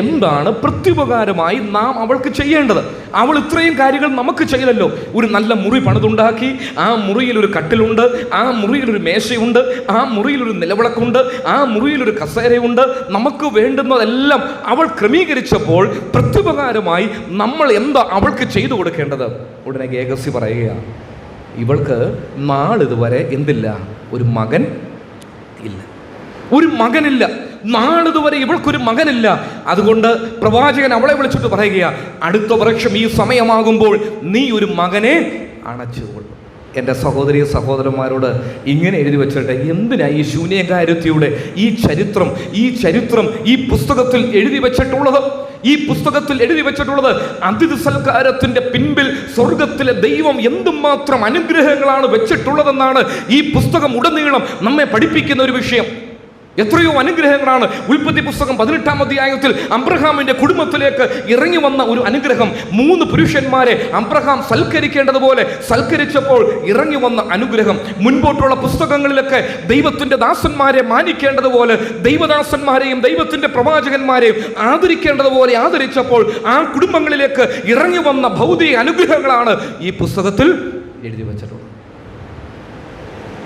എന്താണ് പ്രത്യുപകാരമായി നാം അവൾക്ക് ചെയ്യേണ്ടത്? അവൾ ഇത്രയും കാര്യങ്ങൾ നമുക്ക് ചെയ്തല്ലോ. ഒരു നല്ല മുറി പണിതുണ്ടാക്കി, ആ മുറിയിൽ ഒരു കട്ടിലുണ്ട്, ആ മുറിയിൽ ഒരു മേശയുണ്ട്, ആ മുറിയിൽ ഒരു നിലവിളക്കുണ്ട്, ആ മുറിയിൽ ഒരു കസേരയുണ്ട്. നമുക്ക് വേണ്ടുന്നതെല്ലാം അവൾ ക്രമീകരിച്ചപ്പോൾ പ്രത്യുപകാരമായി നമ്മൾ എന്താ അവൾക്ക് ചെയ്തു കൊടുക്കേണ്ടത്? ഉടനെ ഗേഹസി പറയുക, ഇവൾക്ക് നാളിതുവരെ എന്തില്ല? ഒരു മകൻ ഇല്ല, ഒരു മകനില്ല. നാളിതുവരെ ഇവൾക്കൊരു മകനില്ല. അതുകൊണ്ട് പ്രവാചകൻ അവളെ വിളിച്ചിട്ട് പറയുക, അടുത്ത വർഷം ഈ സമയമാകുമ്പോൾ നീ ഒരു മകനെ അണച്ചുകൊള്ളും. എൻ്റെ സഹോദരി സഹോദരന്മാരോട് ഇങ്ങനെ എഴുതി വെച്ചിട്ട് എന്തിനാ ഈ ശൂന്യകാര്യത്തിയുടെ ഈ ചരിത്രം ഈ പുസ്തകത്തിൽ എഴുതി വെച്ചിട്ടുള്ളത്? ഈ പുസ്തകത്തിൽ എഴുതി വെച്ചിട്ടുള്ളത് അതിഥി സൽക്കാരത്തിന്റെ പിൻപിൽ സ്വർഗത്തിലെ ദൈവം എന്തുമാത്രം അനുഗ്രഹങ്ങളാണ് വെച്ചിട്ടുള്ളതെന്നാണ് ഈ പുസ്തകം ഉടനീളം നമ്മെ പഠിപ്പിക്കുന്ന ഒരു വിഷയം. എത്രയോ അനുഗ്രഹങ്ങളാണ്. ഉൽപ്പത്തി പുസ്തകം 18-ാം അധ്യായത്തിൽ അബ്രഹാമിന്റെ കുടുംബത്തിലേക്ക് ഇറങ്ങി വന്ന ഒരു അനുഗ്രഹം. 3 പുരുഷന്മാരെ അബ്രഹാം സൽക്കരിക്കേണ്ടതുപോലെ സൽക്കരിച്ചപ്പോൾ ഇറങ്ങി വന്ന അനുഗ്രഹം. മുൻപോട്ടുള്ള പുസ്തകങ്ങളിലൊക്കെ ദൈവത്തിന്റെ ദാസന്മാരെ മാനിക്കേണ്ടതുപോലെ ദൈവദാസന്മാരെയും ദൈവത്തിന്റെ പ്രവാചകന്മാരെയും ആദരിക്കേണ്ടതുപോലെ ആദരിച്ചപ്പോൾ ആ കുടുംബങ്ങളിലേക്ക് ഇറങ്ങി വന്ന ഭൗതിക അനുഗ്രഹങ്ങളാണ് ഈ പുസ്തകത്തിൽ എഴുതി വച്ചിട്ടുള്ളത്.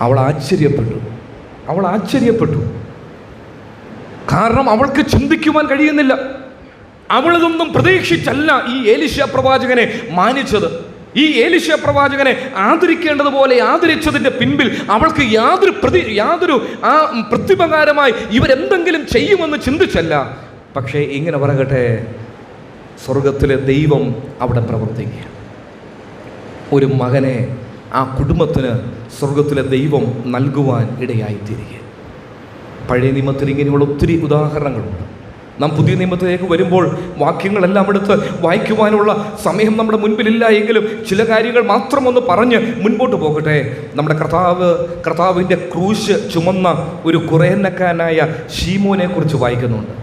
അവൾ ആശ്ചര്യപ്പെട്ടു. കാരണം അവൾക്ക് ചിന്തിക്കുവാൻ കഴിയുന്നില്ല. അവളിതൊന്നും പ്രതീക്ഷിച്ചല്ല ഈ എലീശാ പ്രവാചകനെ മാനിച്ചത്. ഈ എലീശാ പ്രവാചകനെ ആദരിക്കേണ്ടതുപോലെ ആദരിച്ചതിന്റെ പിൻപിൽ അവൾക്ക് യാതൊരു പ്രത്യുപകാരമായി ഇവരെന്തെങ്കിലും ചെയ്യുമെന്ന് ചിന്തിച്ചല്ല. പക്ഷേ ഇങ്ങനെ പറയട്ടെ, സ്വർഗത്തിലെ ദൈവം അവിടെ പ്രവർത്തിക്കുക. ഒരു മകനെ ആ കുടുംബത്തിന് സ്വർഗത്തിലെ ദൈവം നൽകുവാൻ ഇടയായിത്തീരുക. പഴയ നിയമത്തിൽ ഇങ്ങനെയുള്ള ഒത്തിരി ഉദാഹരണങ്ങളുണ്ട്. നാം പുതിയ നിയമത്തിലേക്ക് വരുമ്പോൾ വാക്യങ്ങളെല്ലാം എടുത്ത് വായിക്കുവാനുള്ള സമയം നമ്മുടെ മുൻപിലില്ല എങ്കിലും ചില കാര്യങ്ങൾ മാത്രം ഒന്ന് പറഞ്ഞ് മുൻപോട്ട് പോകട്ടെ. നമ്മുടെ കർത്താവിൻ്റെ ക്രൂശ് ചുമന്ന ഒരു കുറേനക്കാരനായ ശീമോനെ കുറിച്ച് വായിക്കുന്നുണ്ട്.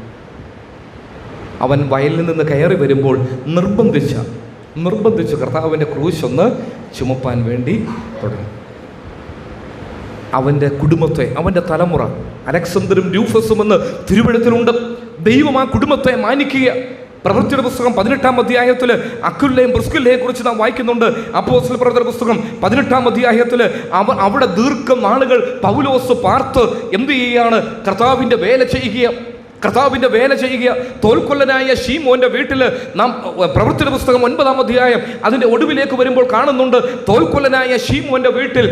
അവൻ വയലിൽ നിന്ന് കയറി വരുമ്പോൾ നിർബന്ധിച്ച് കർത്താവിൻ്റെ ക്രൂശ് ഒന്ന് ചുമപ്പാൻ വേണ്ടി തുടങ്ങി. അവൻ്റെ കുടുംബത്തെ, അവൻ്റെ തലമുറ, അലക്സാണ്ടറും രൂഫസും എന്ന് തിരുവെഴുത്തിലുണ്ട്. ദൈവം ആ കുടുംബത്തെ മാനിക്കുക. പ്രവൃത്തിയുടെ പുസ്തകം 18-ാം അധ്യായത്തിൽ അക്വിലയെയും പ്രിസ്കില്ലയെ കുറിച്ച് നാം വായിക്കുന്നുണ്ട്. അപ്പോസ്തല പ്രവൃത്തിയുടെ പുസ്തകം 18-ാം അധ്യായത്തിൽ അവിടെ ദീർഘനാളുകൾ പൗലോസ് പാർത്ത് എന്ത് ചെയ്യുകയാണ്? കർത്താവിൻ്റെ വേല ചെയ്യുക. തോൽക്കൊല്ലനായ ശീമോന്റെ വീട്ടിൽ നാം പ്രവൃത്തിയുടെ പുസ്തകം 9-ാം അധ്യായം അതിൻ്റെ ഒടുവിലേക്ക് വരുമ്പോൾ കാണുന്നുണ്ട്. തോൽക്കൊല്ലനായ ശീമോന്റെ വീട്ടിൽ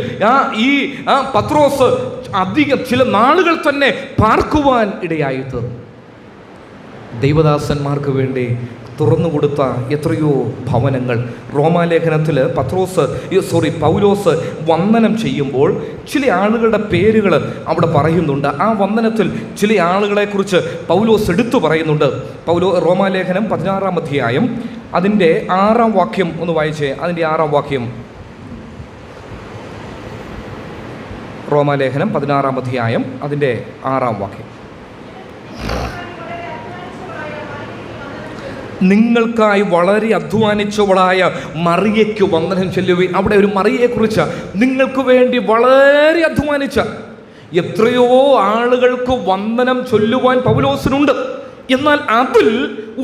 പത്രോസ് അധികം ചില നാളുകൾ തന്നെ പാർക്കുവാൻ ഇടയായിട്ട് ദൈവദാസന്മാർക്ക് വേണ്ടി തുറന്നു കൊടുത്ത എത്രയോ ഭവനങ്ങൾ. റോമാലേഖനത്തിൽ പൗലോസ് വന്ദനം ചെയ്യുമ്പോൾ ചില ആളുകളുടെ പേരുകൾ അവിടെ പറയുന്നുണ്ട്. ആ വന്ദനത്തിൽ ചില ആളുകളെക്കുറിച്ച് പൗലോസ് എടുത്തു പറയുന്നുണ്ട്. റോമാലേഖനം 16-ാം അധ്യായം അതിൻ്റെ 6-ാം വാക്യം ഒന്ന് വായിച്ചേ. അതിൻ്റെ 6-ാം വാക്യം. റോമാലേഖനം 16-ാം അധ്യായം അതിൻ്റെ 6-ാം വാക്യം. നിങ്ങൾക്കായി വളരെ അധ്വാനിച്ചവളായ മറിയയ്ക്ക് വന്ദനം ചെല്ലുവിൻ. അവിടെ ഒരു മറിയയെക്കുറിച്ച് നിങ്ങൾക്ക് വേണ്ടി വളരെ അധ്വാനിച്ച എത്രയോ ആളുകൾക്ക് വന്ദനം ചൊല്ലുവാൻ പൗലോസിനുണ്ട്. എന്നാൽ അതിൽ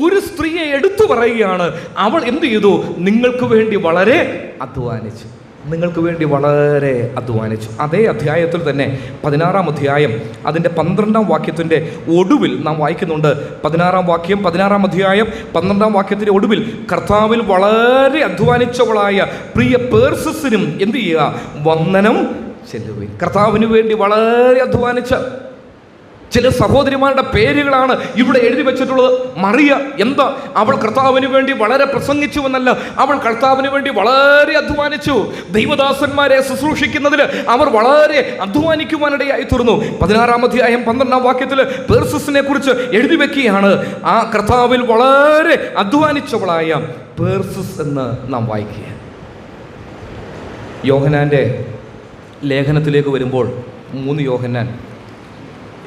ഒരു സ്ത്രീയെ എടുത്തു പറയുകയാണ്. അവൾ എന്ത് ചെയ്തു? നിങ്ങൾക്ക് വേണ്ടി വളരെ അധ്വാനിച്ചു. അതേ അധ്യായത്തിൽ തന്നെ 16-ാം അധ്യായം അതിൻ്റെ 12-ാം വാക്യത്തിൻ്റെ ഒടുവിൽ നാം വായിക്കുന്നുണ്ട്. 16-ാം അധ്യായം 12-ാം വാക്യത്തിൻ്റെ ഒടുവിൽ കർത്താവിൽ വളരെ അധ്വാനിച്ചവളായ പ്രിയ പേർസിസിനും എന്ത് ചെയ്യുക? വന്ദനം ചെല്ലുവിൻ. കർത്താവിന് വേണ്ടി വളരെ അധ്വാനിച്ച ചില സഹോദരിമാരുടെ പേരുകളാണ് ഇവിടെ എഴുതി വെച്ചിട്ടുള്ളത്. മറിയ എന്താ? അവൾ കർത്താവിന് വേണ്ടി വളരെ പ്രസംഗിച്ചു എന്നല്ല, അവൾ കർത്താവിന് വേണ്ടി വളരെ അധ്വാനിച്ചു. ദൈവദാസന്മാരെ ശുശ്രൂഷിക്കുന്നതിൽ അവർ വളരെ അധ്വാനിക്കുവാനിടയായി തീർന്നു. 16-ാം അധ്യായം 12-ാം വാക്യത്തിൽ പേർസിസിനെ കുറിച്ച് എഴുതി വെക്കുകയാണ്. ആ കർത്താവിൽ വളരെ അധ്വാനിച്ചവളായ പേർസിസ് എന്ന് നാം വായിക്കുക. യോഹന്നാൻ്റെ ലേഖനത്തിലേക്ക് വരുമ്പോൾ 3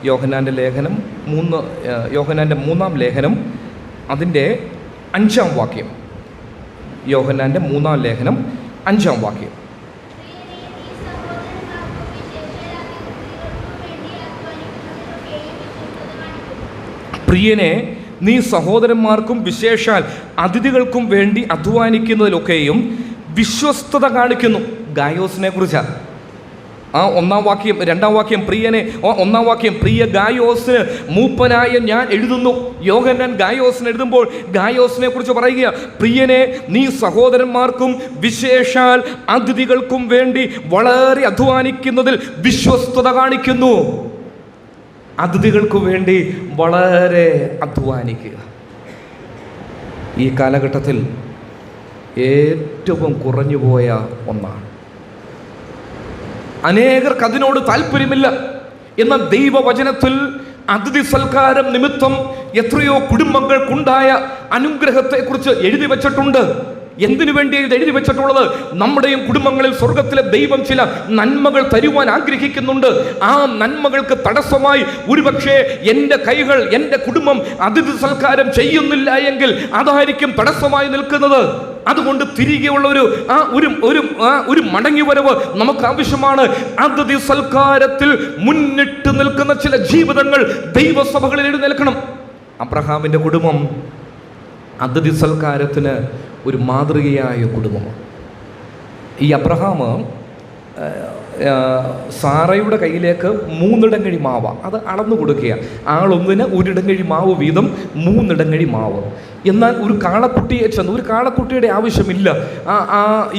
യോഹന്നാൻ്റെ ലേഖനം 3-ാം ലേഖനം അതിൻ്റെ 5-ാം വാക്യം. യോഹന്നാൻ്റെ 3-ാം ലേഖനം 5-ാം വാക്യം. പ്രിയനെ നീ സഹോദരന്മാർക്കും വിശേഷാൽ അതിഥികൾക്കും വേണ്ടി അധ്വാനിക്കുന്നതിലൊക്കെയും വിശ്വസ്തത കാണിക്കുന്നു. ഗായോസിനെ കുറിച്ചാണ് ഒന്നാം വാക്യം. രണ്ടാം വാക്യം പ്രിയനെ, ഒന്നാം വാക്യം പ്രിയ ഗായോസിന് മൂപ്പനായ ഞാൻ എഴുതുന്നു. യോഹന്നാൻ ഗായോസിന് എഴുതുമ്പോൾ ഗായോസിനെ കുറിച്ച് പറയുക, പ്രിയനെ നീ സഹോദരന്മാർക്കും വിശേഷാൽ അതിഥികൾക്കും വേണ്ടി വളരെ അധ്വാനിക്കുന്നതിൽ വിശ്വസ്തത കാണിക്കുന്നു. അതിഥികൾക്ക് വേണ്ടി വളരെ അധ്വാനിക്കുക. ഈ കാലഘട്ടത്തിൽ ഏറ്റവും കുറഞ്ഞുപോയ ഒന്നാണ്. അനേകർക്ക് അതിനോട് താല്പര്യമില്ല. എന്നാൽ ദൈവവചനത്തിൽ അതിഥി സൽക്കാരം നിമിത്തം എത്രയോ കുടുംബങ്ങൾക്കുണ്ടായ അനുഗ്രഹത്തെക്കുറിച്ച് എഴുതി വച്ചിട്ടുണ്ട്. എന്തിനു വേണ്ടിയാണ് ഇത് എഴുതി വെച്ചിട്ടുള്ളത്? നമ്മുടെയും കുടുംബങ്ങളിൽ സ്വർഗത്തിലെ ദൈവം ചില നന്മകൾ തരുവാൻ ആഗ്രഹിക്കുന്നുണ്ട്. ആ നന്മകൾക്ക് തടസ്സമായി ഒരുപക്ഷെ എൻ്റെ കൈകൾ, എൻ്റെ കുടുംബം അതിഥി സൽക്കാരം ചെയ്യുന്നില്ല എങ്കിൽ അതായിരിക്കും തടസ്സമായി നിൽക്കുന്നത്. അതുകൊണ്ട് തിരികെയുള്ള ഒരു മടങ്ങിവരവ് നമുക്ക് ആവശ്യമാണ്. അതിഥി സൽക്കാരത്തിൽ മുന്നിട്ട് നിൽക്കുന്ന ചില ജീവിതങ്ങൾ ദൈവസഭകളിൽ എഴുന്നേൽക്കണം. അബ്രഹാമിൻ്റെ കുടുംബം അതിഥി സൽക്കാരത്തിന് ഒരു മാതൃകയായ കുടുംബമാണ്. ഈ അബ്രഹാം സാറയുടെ കയ്യിലേക്ക് 3 ഇടങ്ങഴി മാവ് അത് അളന്നു കൊടുക്കുക. ആളൊന്നിന് 1 ഇടങ്ങഴി മാവ് വീതം 3 ഇടങ്ങഴി മാവ്. എന്നാൽ ഒരു കാളക്കുട്ടിയെ ചെന്ന്, ഒരു കാളക്കുട്ടിയുടെ ആവശ്യമില്ല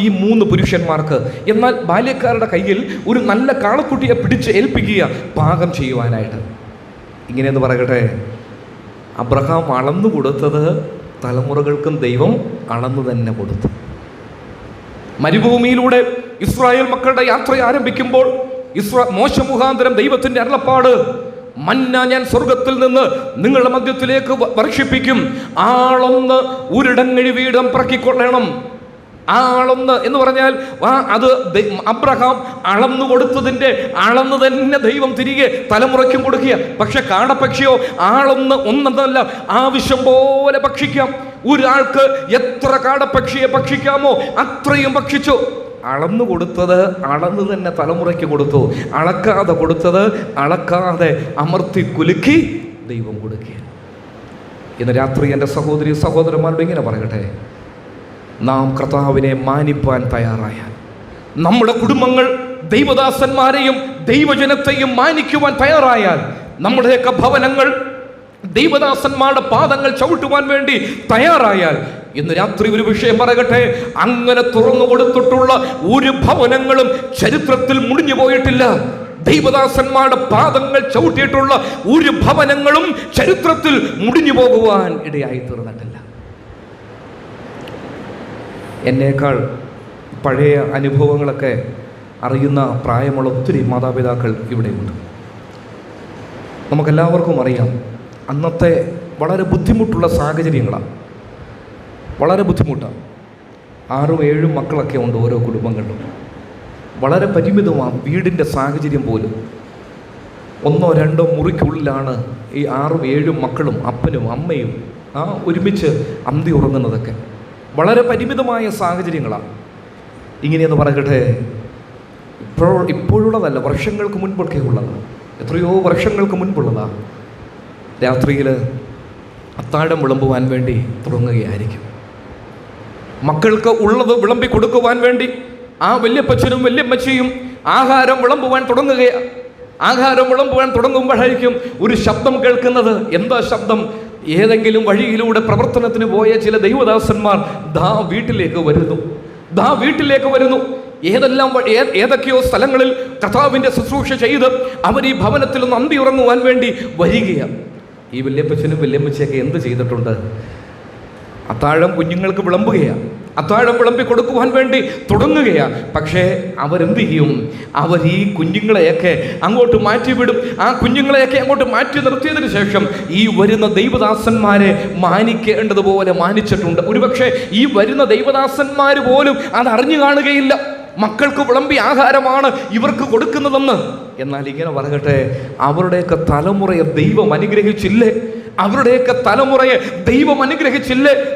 ഈ 3 പുരുഷന്മാർക്ക്. എന്നാൽ ബാല്യക്കാരുടെ കയ്യിൽ ഒരു നല്ല കാളക്കുട്ടിയെ പിടിച്ച് ഏൽപ്പിക്കുക പാകം ചെയ്യുവാനായിട്ട്. ഇങ്ങനെയെന്ന് പറയട്ടെ, അബ്രഹാം അളന്നു കൊടുത്തത് തലമുറകൾക്കും ദൈവം അളന്നു തന്നെ കൊടുത്തു. മരുഭൂമിയിലൂടെ ഇസ്രായേൽ മക്കളുടെ യാത്ര ആരംഭിക്കുമ്പോൾ മോശ മുഖാന്തരം ദൈവത്തിന്റെ അരുളപ്പാട്, മന്ന ഞാൻ സ്വർഗത്തിൽ നിന്ന് നിങ്ങളുടെ മധ്യത്തിലേക്ക് വർഷിപ്പിക്കും, ആളൊന്ന് 1 ഇടങ്ങഴി വീതം പറക്കിക്കൊള്ളണം. ആളൊന്ന് എന്ന് പറഞ്ഞാൽ അത് അബ്രഹാം അളന്നു കൊടുത്തതിൻ്റെ അളന്ന് തന്നെ ദൈവം തിരികെ തലമുറയ്ക്കും കൊടുക്കുക. പക്ഷെ കാടപ്പക്ഷിയോ ഒന്നല്ല, ആവശ്യം പോലെ ഭക്ഷിക്കാം. ഒരാൾക്ക് എത്ര കാടപ്പക്ഷിയെ ഭക്ഷിക്കാമോ അത്രയും ഭക്ഷിച്ചു. അളന്നു കൊടുത്തത് അളന്ന് തന്നെ തലമുറയ്ക്ക് കൊടുത്തു. അളക്കാതെ കൊടുത്തത് അളക്കാതെ അമർത്തി കുലുക്കി ദൈവം കൊടുക്കുക. ഇന്ന് രാത്രി എൻ്റെ സഹോദരി സഹോദരന്മാരോട് ഇങ്ങനെ പറയട്ടെ, നാം കർത്താവിനെ മാനിപ്പാൻ തയ്യാറായാൽ, നമ്മുടെ കുടുംബങ്ങൾ ദൈവദാസന്മാരെയും ദൈവജനത്തെയും മാനിക്കുവാൻ തയ്യാറായാൽ, നമ്മുടെയൊക്കെ ഭവനങ്ങൾ ദൈവദാസന്മാരുടെ പാദങ്ങൾ ചവിട്ടുവാൻ വേണ്ടി തയ്യാറായാൽ, ഇന്ന് രാത്രി ഒരു വിഷയം പറയട്ടെ, അങ്ങനെ തുറന്നു കൊടുത്തിട്ടുള്ള ഒരു ഭവനങ്ങളും ചരിത്രത്തിൽ മുടിഞ്ഞു പോയിട്ടില്ല. ദൈവദാസന്മാരുടെ പാദങ്ങൾ ചവിട്ടിയിട്ടുള്ള ഒരു ഭവനങ്ങളും ചരിത്രത്തിൽ മുടിഞ്ഞു പോകുവാൻ ഇടയായി തീർന്നിട്ടില്ല. എന്നേക്കാൾ പഴയ അനുഭവങ്ങളൊക്കെ അറിയുന്ന പ്രായമുള്ള ഒത്തിരി മാതാപിതാക്കൾ ഇവിടെയുണ്ട്. നമുക്കെല്ലാവർക്കും അറിയാം, അന്നത്തെ വളരെ ബുദ്ധിമുട്ടുള്ള സാഹചര്യങ്ങളാണ്. വളരെ ബുദ്ധിമുട്ടാണ്. 6-7 മക്കളൊക്കെ ഉണ്ട് ഓരോ കുടുംബങ്ങളിലും. വളരെ പരിമിതമാണ് വീടിൻ്റെ സാഹചര്യം പോലും. 1-2 മുറിക്കുള്ളിലാണ് ഈ 6-7 മക്കളും അപ്പനും അമ്മയും ഒരുമിച്ച് അന്തി ഉറങ്ങുന്നതൊക്കെ. വളരെ പരിമിതമായ സാഹചര്യങ്ങളാണ്. ഇങ്ങനെയെന്ന് പറയട്ടെ, ഇപ്പോഴുള്ളതല്ല, വർഷങ്ങൾക്ക് മുൻപൊക്കെ ഉള്ളതാണ്. എത്രയോ വർഷങ്ങൾക്ക് മുൻപുള്ളതാണ്. രാത്രിയിൽ അത്താഴം വിളമ്പുവാൻ വേണ്ടി തുടങ്ങുകയായിരിക്കും. മക്കൾക്ക് ഉള്ളത് വിളമ്പി കൊടുക്കുവാൻ വേണ്ടി ആ വല്യപ്പച്ചനും വല്യമ്മച്ചിയും ആഹാരം വിളമ്പുവാൻ തുടങ്ങുകയാണ്. ആഹാരം വിളമ്പുവാൻ തുടങ്ങുമ്പോഴായിരിക്കും ഒരു ശബ്ദം കേൾക്കുന്നത്. എന്താ ശബ്ദം? ഏതെങ്കിലും വഴിയിലൂടെ പ്രവർത്തനത്തിന് പോയ ചില ദൈവദാസന്മാർ വീട്ടിലേക്ക് വരുന്നു. ഏതൊക്കെയോ സ്ഥലങ്ങളിൽ കർത്താവിൻ്റെ ശുശ്രൂഷ ചെയ്ത് അവർ ഈ ഭവനത്തിൽ നിന്ന് അന്തി ഉറങ്ങുവാൻ വേണ്ടി വരികയാണ്. ഈ വല്യപ്പച്ചനും വല്യമ്മച്ചയൊക്കെ എന്ത് ചെയ്തിട്ടുണ്ട്? അത്താഴം കുഞ്ഞുങ്ങൾക്ക് വിളമ്പുകയാണ്. അത്താഴം വിളമ്പി കൊടുക്കുവാൻ വേണ്ടി തുടങ്ങുകയാണ്. പക്ഷേ അവരെന്ത് ചെയ്യും? അവർ ഈ കുഞ്ഞുങ്ങളെയൊക്കെ അങ്ങോട്ട് മാറ്റിവിടും. ആ കുഞ്ഞുങ്ങളെയൊക്കെ അങ്ങോട്ട് മാറ്റി നിർത്തിയതിന് ശേഷം ഈ വരുന്ന ദൈവദാസന്മാരെ മാനിക്കേണ്ടതുപോലെ മാനിച്ചിട്ടുണ്ട്. ഒരുപക്ഷെ ഈ വരുന്ന ദൈവദാസന്മാർ പോലും അതറിഞ്ഞു കാണുകയില്ല. മക്കൾക്ക് വിളമ്പി ആഹാരമാണ് ഇവർക്ക് കൊടുക്കുന്നതെന്ന്. എന്നാൽ ഇങ്ങനെ പറയട്ടെ, അവരുടെയൊക്കെ തലമുറയെ ദൈവം അനുഗ്രഹിച്ചില്ലേ?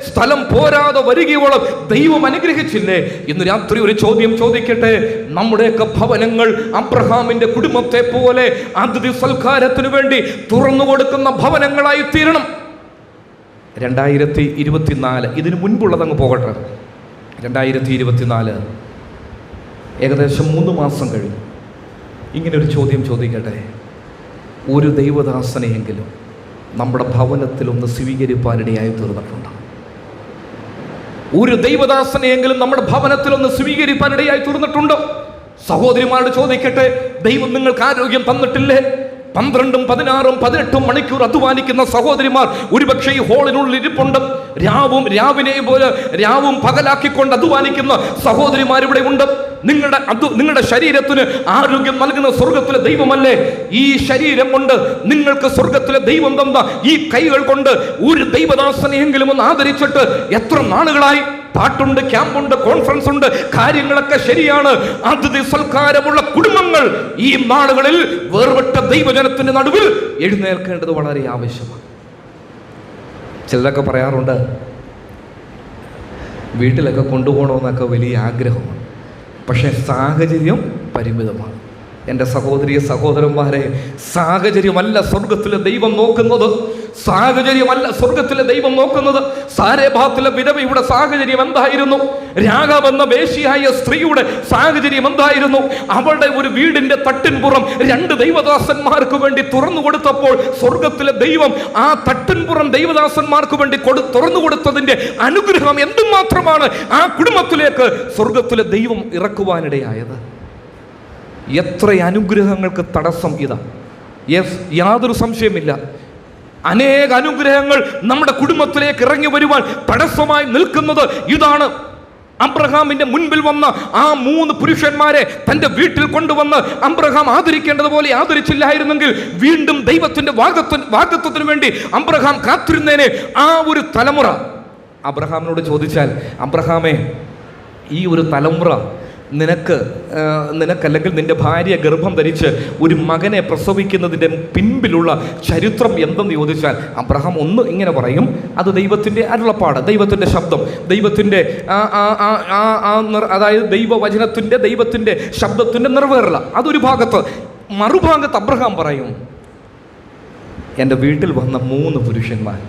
സ്ഥലം പോരാതെ വരികയോളം ദൈവം അനുഗ്രഹിച്ചില്ലേ? ഇന്ന് രാത്രി ഒരു ചോദ്യം ചോദിക്കട്ടെ. നമ്മുടെയൊക്കെ ഭവനങ്ങൾ അബ്രഹാമിന്റെ കുടുംബത്തെ പോലെ അതിഥി സൽക്കാരത്തിന് വേണ്ടി തുറന്നു കൊടുക്കുന്ന ഭവനങ്ങളായി തീരണം. 2024, ഇതിന് മുൻപുള്ളതങ്ങ് പോകട്ടെ. 2024 ഏകദേശം 3 മാസം കഴിഞ്ഞു. ഇങ്ങനൊരു ചോദ്യം ചോദിക്കട്ടെ, ഒരു ദൈവദാസനെയെങ്കിലും നമ്മുടെ ഭവനത്തിലൊന്ന് സ്വീകരിപ്പാനിടയായി തീർന്നിട്ടുണ്ടോ? ഒരു ദൈവദാസനെയെങ്കിലും നമ്മുടെ ഭവനത്തിലൊന്ന് സ്വീകരിപ്പാനിടയായി തീർന്നിട്ടുണ്ടോ? സഹോദരിമാരോട് ചോദിക്കട്ടെ, ദൈവം നിങ്ങൾക്ക് ആരോഗ്യം തന്നിട്ടില്ലേ? 12, 16, 18 മണിക്കൂർ അധ്വാനിക്കുന്ന സഹോദരിമാർ ഒരുപക്ഷെ ഈ ഹോളിനുള്ളിൽ ഇരിപ്പുണ്ട്. രാവിനെയും പോലെ രാവും പകലാക്കിക്കൊണ്ട് അധ്വാനിക്കുന്ന സഹോദരിമാർ ഇവിടെ ഉണ്ട്. നിങ്ങളുടെ ശരീരത്തിന് ആരോഗ്യം നൽകുന്ന സ്വർഗത്തിലെ ദൈവമല്ലേ? ഈ ശരീരം കൊണ്ട് നിങ്ങൾക്ക് സ്വർഗത്തിലെ ദൈവം തന്ന ഈ കൈകൾ കൊണ്ട് ഒരു ദൈവദാസനെയെങ്കിലും ഒന്ന് ആദരിച്ചിട്ട് എത്ര നാളുകളായി? പാട്ടുണ്ട്, ക്യാമ്പുണ്ട്, കോൺഫറൻസ് ഉണ്ട്, കാര്യങ്ങളൊക്കെ ശരിയാണ്. അതിഥി സൽക്കാരമുള്ള കുടുംബങ്ങൾ ഈ നാളുകളിൽ വേർപെട്ട ദൈവജനത്തിന്റെ നടുവിൽ എഴുന്നേൽക്കേണ്ടത് വളരെ ആവശ്യമാണ്. ചിലരൊക്കെ പറയാറുണ്ട്, വീട്ടിലൊക്കെ കൊണ്ടുപോകണമെന്നൊക്കെ വലിയ ആഗ്രഹമാണ്, പക്ഷേ സാഹചര്യം പരിമിതമാണ്. എൻ്റെ സഹോദരി സഹോദരന്മാരെ, സാഹചര്യമല്ല സ്വർഗത്തിലെ ദൈവം നോക്കുന്നത്. സാഹചര്യമല്ല സ്വർഗത്തിലെ ദൈവം നോക്കുന്നത്. സാരേഭാത്തിലെ വിധവയുടെ സാഹചര്യം എന്തായിരുന്നു? രാഗാവ് എന്ന വേശ്യയായ സ്ത്രീയുടെ സാഹചര്യം എന്തായിരുന്നു? അവളുടെ ഒരു വീടിന്റെ തട്ടിൻപുറം 2 ദൈവദാസന്മാർക്ക് വേണ്ടി തുറന്നു കൊടുത്തപ്പോൾ സ്വർഗത്തിലെ ദൈവം ആ തട്ടിൻപുറം ദൈവദാസന്മാർക്ക് വേണ്ടി തുറന്നു കൊടുത്തതിന്റെ അനുഗ്രഹം എന്തുമാത്രമാണ് ആ കുടുംബത്തിലേക്ക് സ്വർഗത്തിലെ ദൈവം ഇറക്കുവാനിടയായത്. എത്ര അനുഗ്രഹങ്ങൾക്ക് തടസ്സം ഇതാ. യാതൊരു സംശയമില്ല, അനേക അനുഗ്രഹങ്ങൾ നമ്മുടെ കുടുംബത്തിലേക്ക് ഇറങ്ങി വരുവാൻ തടസ്സമായി നിൽക്കുന്നത് ഇതാണ്. അബ്രഹാമിന്റെ മുൻപിൽ വന്ന ആ 3 പുരുഷന്മാരെ തന്റെ വീട്ടിൽ കൊണ്ടുവന്ന് അബ്രഹാം ആദരിക്കേണ്ടതുപോലെ ആദരിച്ചില്ലായിരുന്നെങ്കിൽ വീണ്ടും ദൈവത്തിന്റെ വാഗ്ദത്തത്തിന് വേണ്ടി അബ്രഹാം കാത്തിരുന്നേനെ. ആ ഒരു തലമുറ അബ്രഹാമിനോട് ചോദിച്ചാൽ, അബ്രഹാമേ, ഈ ഒരു തലമുറ നിനക്കല്ലെങ്കിൽ നിന്റെ ഭാര്യ ഗർഭം ധരിച്ച് ഒരു മകനെ പ്രസവിക്കുന്നതിൻ്റെ പിൻപിലുള്ള ചരിത്രം എന്തെന്ന് ചോദിച്ചാൽ അബ്രഹാം ഒന്ന് ഇങ്ങനെ പറയും, അത് ദൈവത്തിൻ്റെ അരുളപ്പാട്, ദൈവത്തിൻ്റെ ശബ്ദം, ദൈവത്തിൻ്റെ അതായത് ദൈവത്തിന്റെ ശബ്ദത്തിൻ്റെ നിറവേറല. അതൊരു ഭാഗത്ത്. മറുഭാഗത്ത് അബ്രഹാം പറയും, എൻ്റെ വീട്ടിൽ വന്ന 3 പുരുഷന്മാർ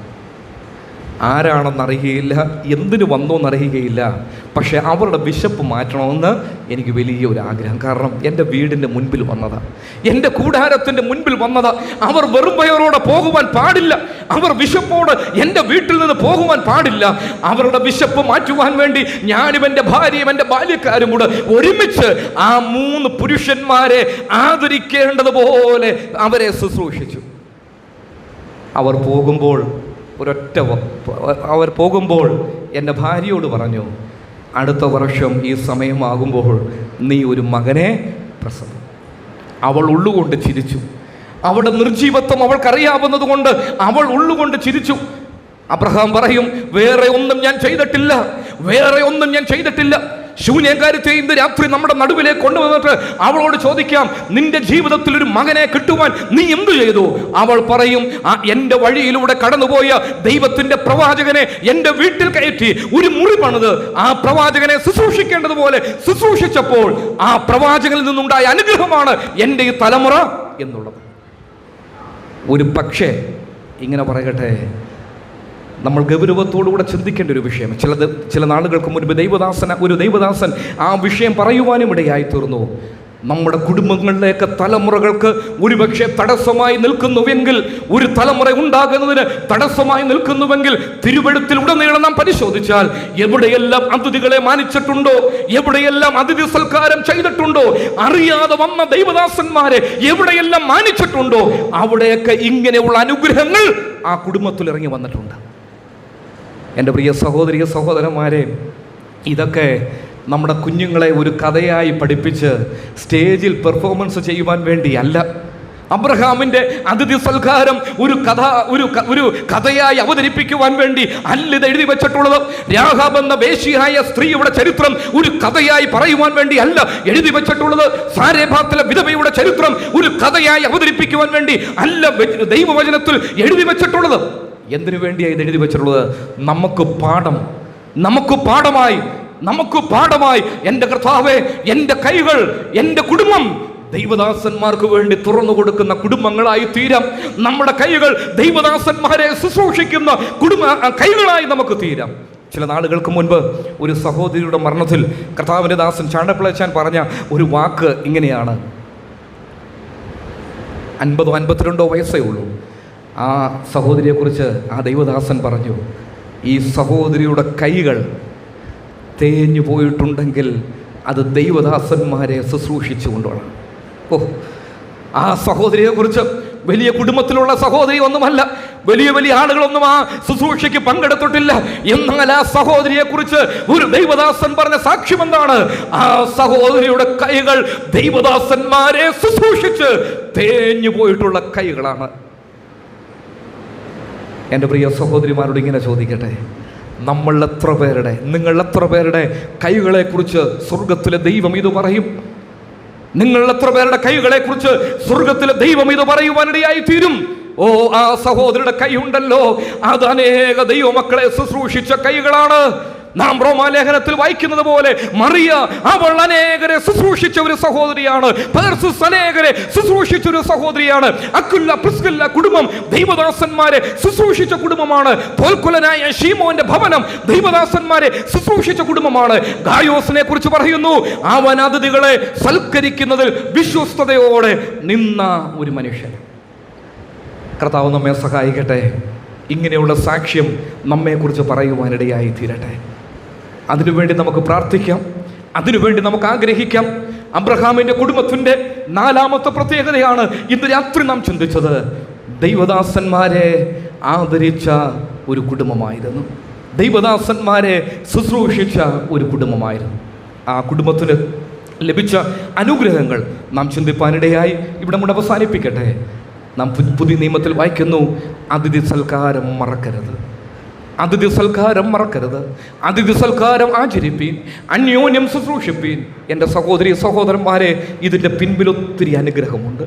ആരാണെന്നറിയുകയില്ല, എന്തിനു വന്നോന്നറിയുകയില്ല, പക്ഷെ അവരുടെ വിശപ്പ് മാറ്റണമെന്ന് എനിക്ക് വലിയൊരു ആഗ്രഹം. കാരണം എൻ്റെ വീടിൻ്റെ മുൻപിൽ വന്നതാ, എൻ്റെ കൂടാരത്തിൻ്റെ മുൻപിൽ വന്നതാ. അവർ വെറും വയറോടെ പോകുവാൻ പാടില്ല. അവർ വിശപ്പോട് എൻ്റെ വീട്ടിൽ നിന്ന് പോകുവാൻ പാടില്ല. അവരുടെ വിശപ്പ് മാറ്റുവാൻ വേണ്ടി ഞാനും എൻ്റെ ഭാര്യയും എൻ്റെ ബാല്യക്കാരും കൂടെ ഒരുമിച്ച് ആ 3 പുരുഷന്മാരെ ആദരിക്കേണ്ടതുപോലെ അവരെ ശുശ്രൂഷിച്ചു. അവർ പോകുമ്പോൾ എൻ്റെ ഭാര്യയോട് പറഞ്ഞു, അടുത്ത വർഷം ഈ സമയമാകുമ്പോൾ നീ ഒരു മകനെ പ്രസവിക്കും. അവൾ ഉള്ളുകൊണ്ട് ചിരിച്ചു. അവളുടെ നിർജീവത്വം അവൾക്കറിയാവുന്നത് കൊണ്ട് അവൾ ഉള്ളുകൊണ്ട് ചിരിച്ചു. അബ്രഹാം പറയും, വേറെ ഒന്നും ഞാൻ ചെയ്തിട്ടില്ല. ശൂന്യകാര്യത്തെ ഇന്ന് രാത്രി നമ്മുടെ നടുവിലേക്ക് കൊണ്ടുവന്നിട്ട് അവളോട് ചോദിക്കാം, നിന്റെ ജീവിതത്തിൽ ഒരു മകനെ കിട്ടുവാൻ നീ എന്തു ചെയ്തു? അവൾ പറയും, എൻ്റെ വഴിയിലൂടെ കടന്നുപോയ ദൈവത്തിന്റെ പ്രവാചകനെ എൻ്റെ വീട്ടിൽ കയറ്റി ഒരു മുറി പണിത് ആ പ്രവാചകനെ ശുശ്രൂഷിക്കേണ്ടതുപോലെ ശുശ്രൂഷിച്ചപ്പോൾ ആ പ്രവാചകനിൽ നിന്നുണ്ടായ അനുഗ്രഹമാണ് എൻ്റെ ഈ തലമുറ എന്നുള്ളത്. ഒരു പക്ഷേ ഇങ്ങനെ പറയട്ടെ, നമ്മൾ ഗൗരവത്തോടുകൂടെ ചിന്തിക്കേണ്ട ഒരു വിഷയം. ചില നാളുകൾക്ക് മുൻപ് ഒരു ദൈവദാസൻ ആ വിഷയം പറയുവാനും ഇടയായി തീർന്നു. നമ്മുടെ കുടുംബങ്ങളിലേക്ക് തലമുറകൾക്ക് ഒരുപക്ഷെ തടസ്സമായി നിൽക്കുന്നുവെങ്കിൽ, ഒരു തലമുറ ഉണ്ടാകുന്നതിന് തടസ്സമായി നിൽക്കുന്നുവെങ്കിൽ തിരുവെഴുത്തിൽ ഉടനീളം നാം പരിശോധിച്ചാൽ എവിടെയെല്ലാം അതിഥികളെ മാനിച്ചിട്ടുണ്ടോ, എവിടെയെല്ലാം അതിഥി സൽക്കാരം ചെയ്തിട്ടുണ്ടോ, അറിയാതെ വന്ന ദൈവദാസന്മാരെ എവിടെയെല്ലാം മാനിച്ചിട്ടുണ്ടോ, അവിടെയൊക്കെ ഇങ്ങനെയുള്ള അനുഗ്രഹങ്ങൾ ആ കുടുംബത്തിൽ ഇറങ്ങി വന്നിട്ടുണ്ട്. എൻ്റെ പ്രിയ സഹോദരന്മാരെ, ഇതൊക്കെ നമ്മുടെ കുഞ്ഞുങ്ങളെ ഒരു കഥയായി പഠിപ്പിച്ച് സ്റ്റേജിൽ പെർഫോമൻസ് ചെയ്യുവാൻ വേണ്ടിയല്ല. അബ്രഹാമിന്റെ അതിഥി സൽക്കാരം ഒരു കഥയായി അവതരിപ്പിക്കുവാൻ വേണ്ടി അല്ല ഇത് എഴുതി വെച്ചിട്ടുള്ളത്. രാഹാബ് എന്ന വേശ്യയായ സ്ത്രീയുടെ ചരിത്രം ഒരു കഥയായി പറയുവാൻ വേണ്ടി അല്ല എഴുതി വെച്ചിട്ടുള്ളത്. സാരേഭാത്തിലെ വിധവയുടെ ചരിത്രം ഒരു കഥയായി അവതരിപ്പിക്കുവാൻ വേണ്ടി അല്ല ദൈവവചനത്തിൽ എഴുതി വെച്ചിട്ടുള്ളത്. എന്തിനു വേണ്ടിയാണ് ഇത് എഴുതി വെച്ചിട്ടുള്ളത്? നമുക്ക് പാഠമായി എൻ്റെ കർത്താവേ, എൻ്റെ കൈകൾ, എൻ്റെ കുടുംബം ദൈവദാസന്മാർക്ക് വേണ്ടി തുറന്നു കൊടുക്കുന്ന കുടുംബങ്ങളായി തീരാം. നമ്മുടെ കൈകൾ ദൈവദാസന്മാരെ ശുശ്രൂഷിക്കുന്ന കൈകളായി നമുക്ക് തീരാം. ചില നാളുകൾക്ക് മുൻപ് ഒരു സഹോദരിയുടെ മരണത്തിൽ കർത്താവിൻ്റെ ദാസൻ ചാണ്ടപ്പിളച്ചാൻ പറഞ്ഞ ഒരു വാക്ക് ഇങ്ങനെയാണ്. 50-52 വയസ്സേ ഉള്ളൂ. ആ സഹോദരിയെക്കുറിച്ച് ആ ദൈവദാസൻ പറഞ്ഞു, ഈ സഹോദരിയുടെ കൈകൾ തേഞ്ഞു പോയിട്ടുണ്ടെങ്കിൽ അത് ദൈവദാസന്മാരെ ശുശ്രൂഷിച്ചുകൊണ്ടാണ്. ആ സഹോദരിയെക്കുറിച്ച് വലിയ കുടുംബത്തിലുള്ള സഹോദരി ഒന്നുമല്ല, വലിയ വലിയ ആളുകളൊന്നും ആ ശുശ്രൂഷയ്ക്ക് പങ്കെടുത്തിട്ടില്ല. എന്നാൽ ആ സഹോദരിയെക്കുറിച്ച് ഒരു ദൈവദാസൻ പറഞ്ഞ സാക്ഷ്യം എന്താണ്? ആ സഹോദരിയുടെ കൈകൾ ദൈവദാസന്മാരെ ശുശ്രൂഷിച്ച് തേഞ്ഞു പോയിട്ടുള്ള കൈകളാണ്. എൻ്റെ പ്രിയ സഹോദരിമാരോട് ഇങ്ങനെ ചോദിക്കട്ടെ, നിങ്ങൾ എത്ര പേരുടെ കൈകളെക്കുറിച്ച് സ്വർഗത്തിലെ ദൈവം ഇത് പറയും? നിങ്ങൾ എത്ര പേരുടെ കൈകളെക്കുറിച്ച് സ്വർഗത്തിലെ ദൈവം ഇത് പറയുവാനിടയായി തീരും? ആ സഹോദരിയുടെ കൈ ഉണ്ടല്ലോ, അത് അനേക ദൈവമക്കളെ ശുശ്രൂഷിച്ച കൈകളാണ്. നാം റോമാലേഖനത്തിൽ വായിക്കുന്നത് പോലെ മറിയ അവൾ അനേകരെ ശുശ്രൂഷിച്ച ഒരു സഹോദരിയാണ്. പെർസിസ് അനേകരെ ശുശ്രൂഷിച്ച ഒരു സഹോദരിയാണ്. അക്വില പ്രിസ്കില്ല കുടുംബം ദൈവദാസന്മാരെ ശുശ്രൂഷിച്ച കുടുംബമാണ്. തോൽക്കുലനായ ശീമോന്റെ ഭവനം ദൈവദാസന്മാരെ ശുശ്രൂഷിച്ച കുടുംബമാണ്. ഗായോസിനെ കുറിച്ച് പറയുന്നു, അവൻ അതിഥികളെ സൽക്കരിക്കുന്നതിൽ വിശ്വസ്തയോടെ നിന്ന ഒരു മനുഷ്യൻ. കർത്താവ് നമ്മെ സഹായിക്കട്ടെ, ഇങ്ങനെയുള്ള സാക്ഷ്യം നമ്മെക്കുറിച്ച് പറയുവാനിടയായി തീരട്ടെ. അതിനുവേണ്ടി നമുക്ക് പ്രാർത്ഥിക്കാം, അതിനുവേണ്ടി നമുക്ക് ആഗ്രഹിക്കാം. അബ്രഹാമിൻ്റെ കുടുംബത്തിൻ്റെ 4ാമത്തെ പ്രത്യേകതയാണ് ഇന്ന് രാത്രി നാം ചിന്തിച്ചത്. ദൈവദാസന്മാരെ ആദരിച്ച ഒരു കുടുംബമായിരുന്നു, ദൈവദാസന്മാരെ ശുശ്രൂഷിച്ച ഒരു കുടുംബമായിരുന്നു. ആ കുടുംബത്തിന് ലഭിച്ച അനുഗ്രഹങ്ങൾ നാം ചിന്തിപ്പാനിടയായി ഇവിടെ കൂടെ അവസാനിപ്പിക്കട്ടെ. നാം പുതിയ നിയമത്തിൽ വായിക്കുന്നു, അതിഥി സൽക്കാരം മറക്കരുത്, അതിഥി സൽക്കാരം മറക്കരുത്, അതിഥി സൽക്കാരം ആചരിപ്പീൻ, അന്യോന്യം ശുശ്രൂഷിപ്പീൻ. എൻ്റെ സഹോദരി സഹോദരന്മാരെ, ഇതിൻ്റെ പിൻപിലൊത്തിരി അനുഗ്രഹമുണ്ട്,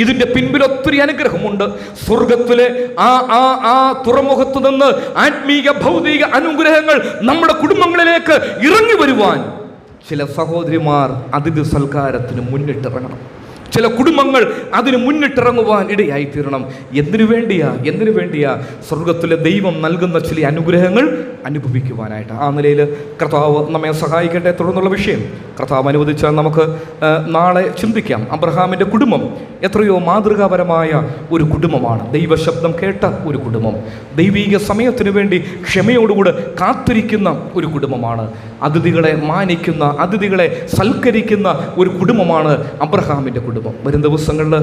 ഇതിൻ്റെ പിൻപിലൊത്തിരി അനുഗ്രഹമുണ്ട്. സ്വർഗത്തിലെ ആ തുറമുഖത്ത് നിന്ന് ആത്മീക ഭൗതിക അനുഗ്രഹങ്ങൾ നമ്മുടെ കുടുംബങ്ങളിലേക്ക് ഇറങ്ങി വരുവാൻ ചില സഹോദരിമാർ അതിഥി സൽക്കാരത്തിന് മുന്നിട്ടിറങ്ങണം. ചില കുടുംബങ്ങൾ അതിന് മുന്നിട്ടിറങ്ങുവാൻ ഇടയായിത്തീരണം. എന്തിനു വേണ്ടിയാ? സ്വർഗത്തിലെ ദൈവം നൽകുന്ന ചില അനുഗ്രഹങ്ങൾ അനുഭവിക്കുവാനായിട്ട്. ആ നിലയിൽ കർത്താവ് നമ്മെ സഹായിക്കട്ടെ. തുടർന്നുള്ള വിഷയം കർത്താവ് അനുവദിച്ചാൽ നമുക്ക് നാളെ ചിന്തിക്കാം. അബ്രഹാമിൻ്റെ കുടുംബം എത്രയോ മാതൃകാപരമായ ഒരു കുടുംബമാണ്. ദൈവശബ്ദം കേട്ട ഒരു കുടുംബം, ദൈവീക സമയത്തിനു വേണ്ടി ക്ഷമയോടുകൂടെ കാത്തിരിക്കുന്ന ഒരു കുടുംബമാണ്, അതിഥികളെ മാനിക്കുന്ന, അതിഥികളെ സൽക്കരിക്കുന്ന ഒരു കുടുംബമാണ് അബ്രഹാമിൻ്റെ കുടുംബം. വരും ദിവസങ്ങളിൽ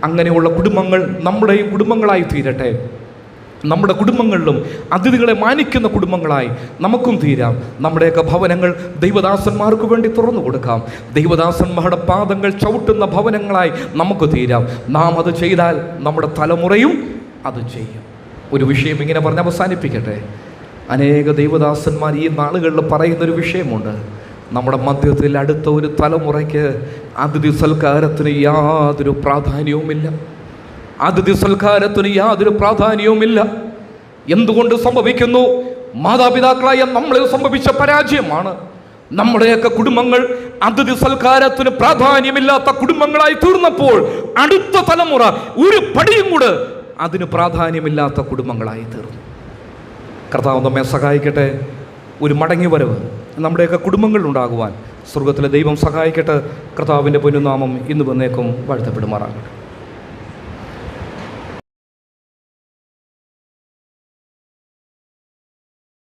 അങ്ങനെയുള്ള കുടുംബങ്ങൾ നമ്മുടെയും കുടുംബങ്ങളായി തീരട്ടെ. നമ്മുടെ കുടുംബങ്ങളിലും അതിഥികളെ മാനിക്കുന്ന കുടുംബങ്ങളായി നമുക്കും തീരാം. നമ്മുടെയൊക്കെ ഭവനങ്ങൾ ദൈവദാസന്മാർക്ക് വേണ്ടി തുറന്നു കൊടുക്കാം. ദൈവദാസന്മാരുടെ പാദങ്ങൾ ചവിട്ടുന്ന ഭവനങ്ങളായി നമുക്ക് തീരാം. നാം അത് ചെയ്താൽ നമ്മുടെ തലമുറയും അത് ചെയ്യും. ഒരു വിഷയം ഇങ്ങനെ പറഞ്ഞ് അവസാനിപ്പിക്കട്ടെ. അനേക ദൈവദാസന്മാർ ഈ നാളുകളിൽ പറയുന്നൊരു വിഷയമുണ്ട്. നമ്മുടെ മധ്യത്തിൽ അടുത്ത ഒരു തലമുറയ്ക്ക് അതിഥി സൽക്കാരത്തിന് യാതൊരു പ്രാധാന്യവുമില്ല. അതിഥി സൽക്കാരത്തിന് യാതൊരു പ്രാധാന്യവുമില്ല. എന്തുകൊണ്ട് സംഭവിക്കുന്നു? മാതാപിതാക്കളായ നമ്മളിൽ സംഭവിച്ച പരാജയമാണ്. നമ്മുടെയൊക്കെ കുടുംബങ്ങൾ അതിഥി സൽക്കാരത്തിന് പ്രാധാന്യമില്ലാത്ത കുടുംബങ്ങളായി തീർന്നപ്പോൾ അടുത്ത തലമുറ ഒരു പടിയും കൂടെ അതിന് പ്രാധാന്യമില്ലാത്ത കുടുംബങ്ങളായി തീർന്നു. കർത്താവ് നമ്മെ സഹായിക്കട്ടെ. ഒരു മടങ്ങി വരവ് നമ്മുടെയൊക്കെ കുടുംബങ്ങളിലുണ്ടാകുവാൻ സ്വർഗത്തിലെ ദൈവം സഹായിക്കട്ടെ. കർത്താവിൻ്റെ പൊന്നുനാമം ഇന്ന് വന്നേക്കും വാഴ്ത്തപ്പെടുമാറാകട്ടെ.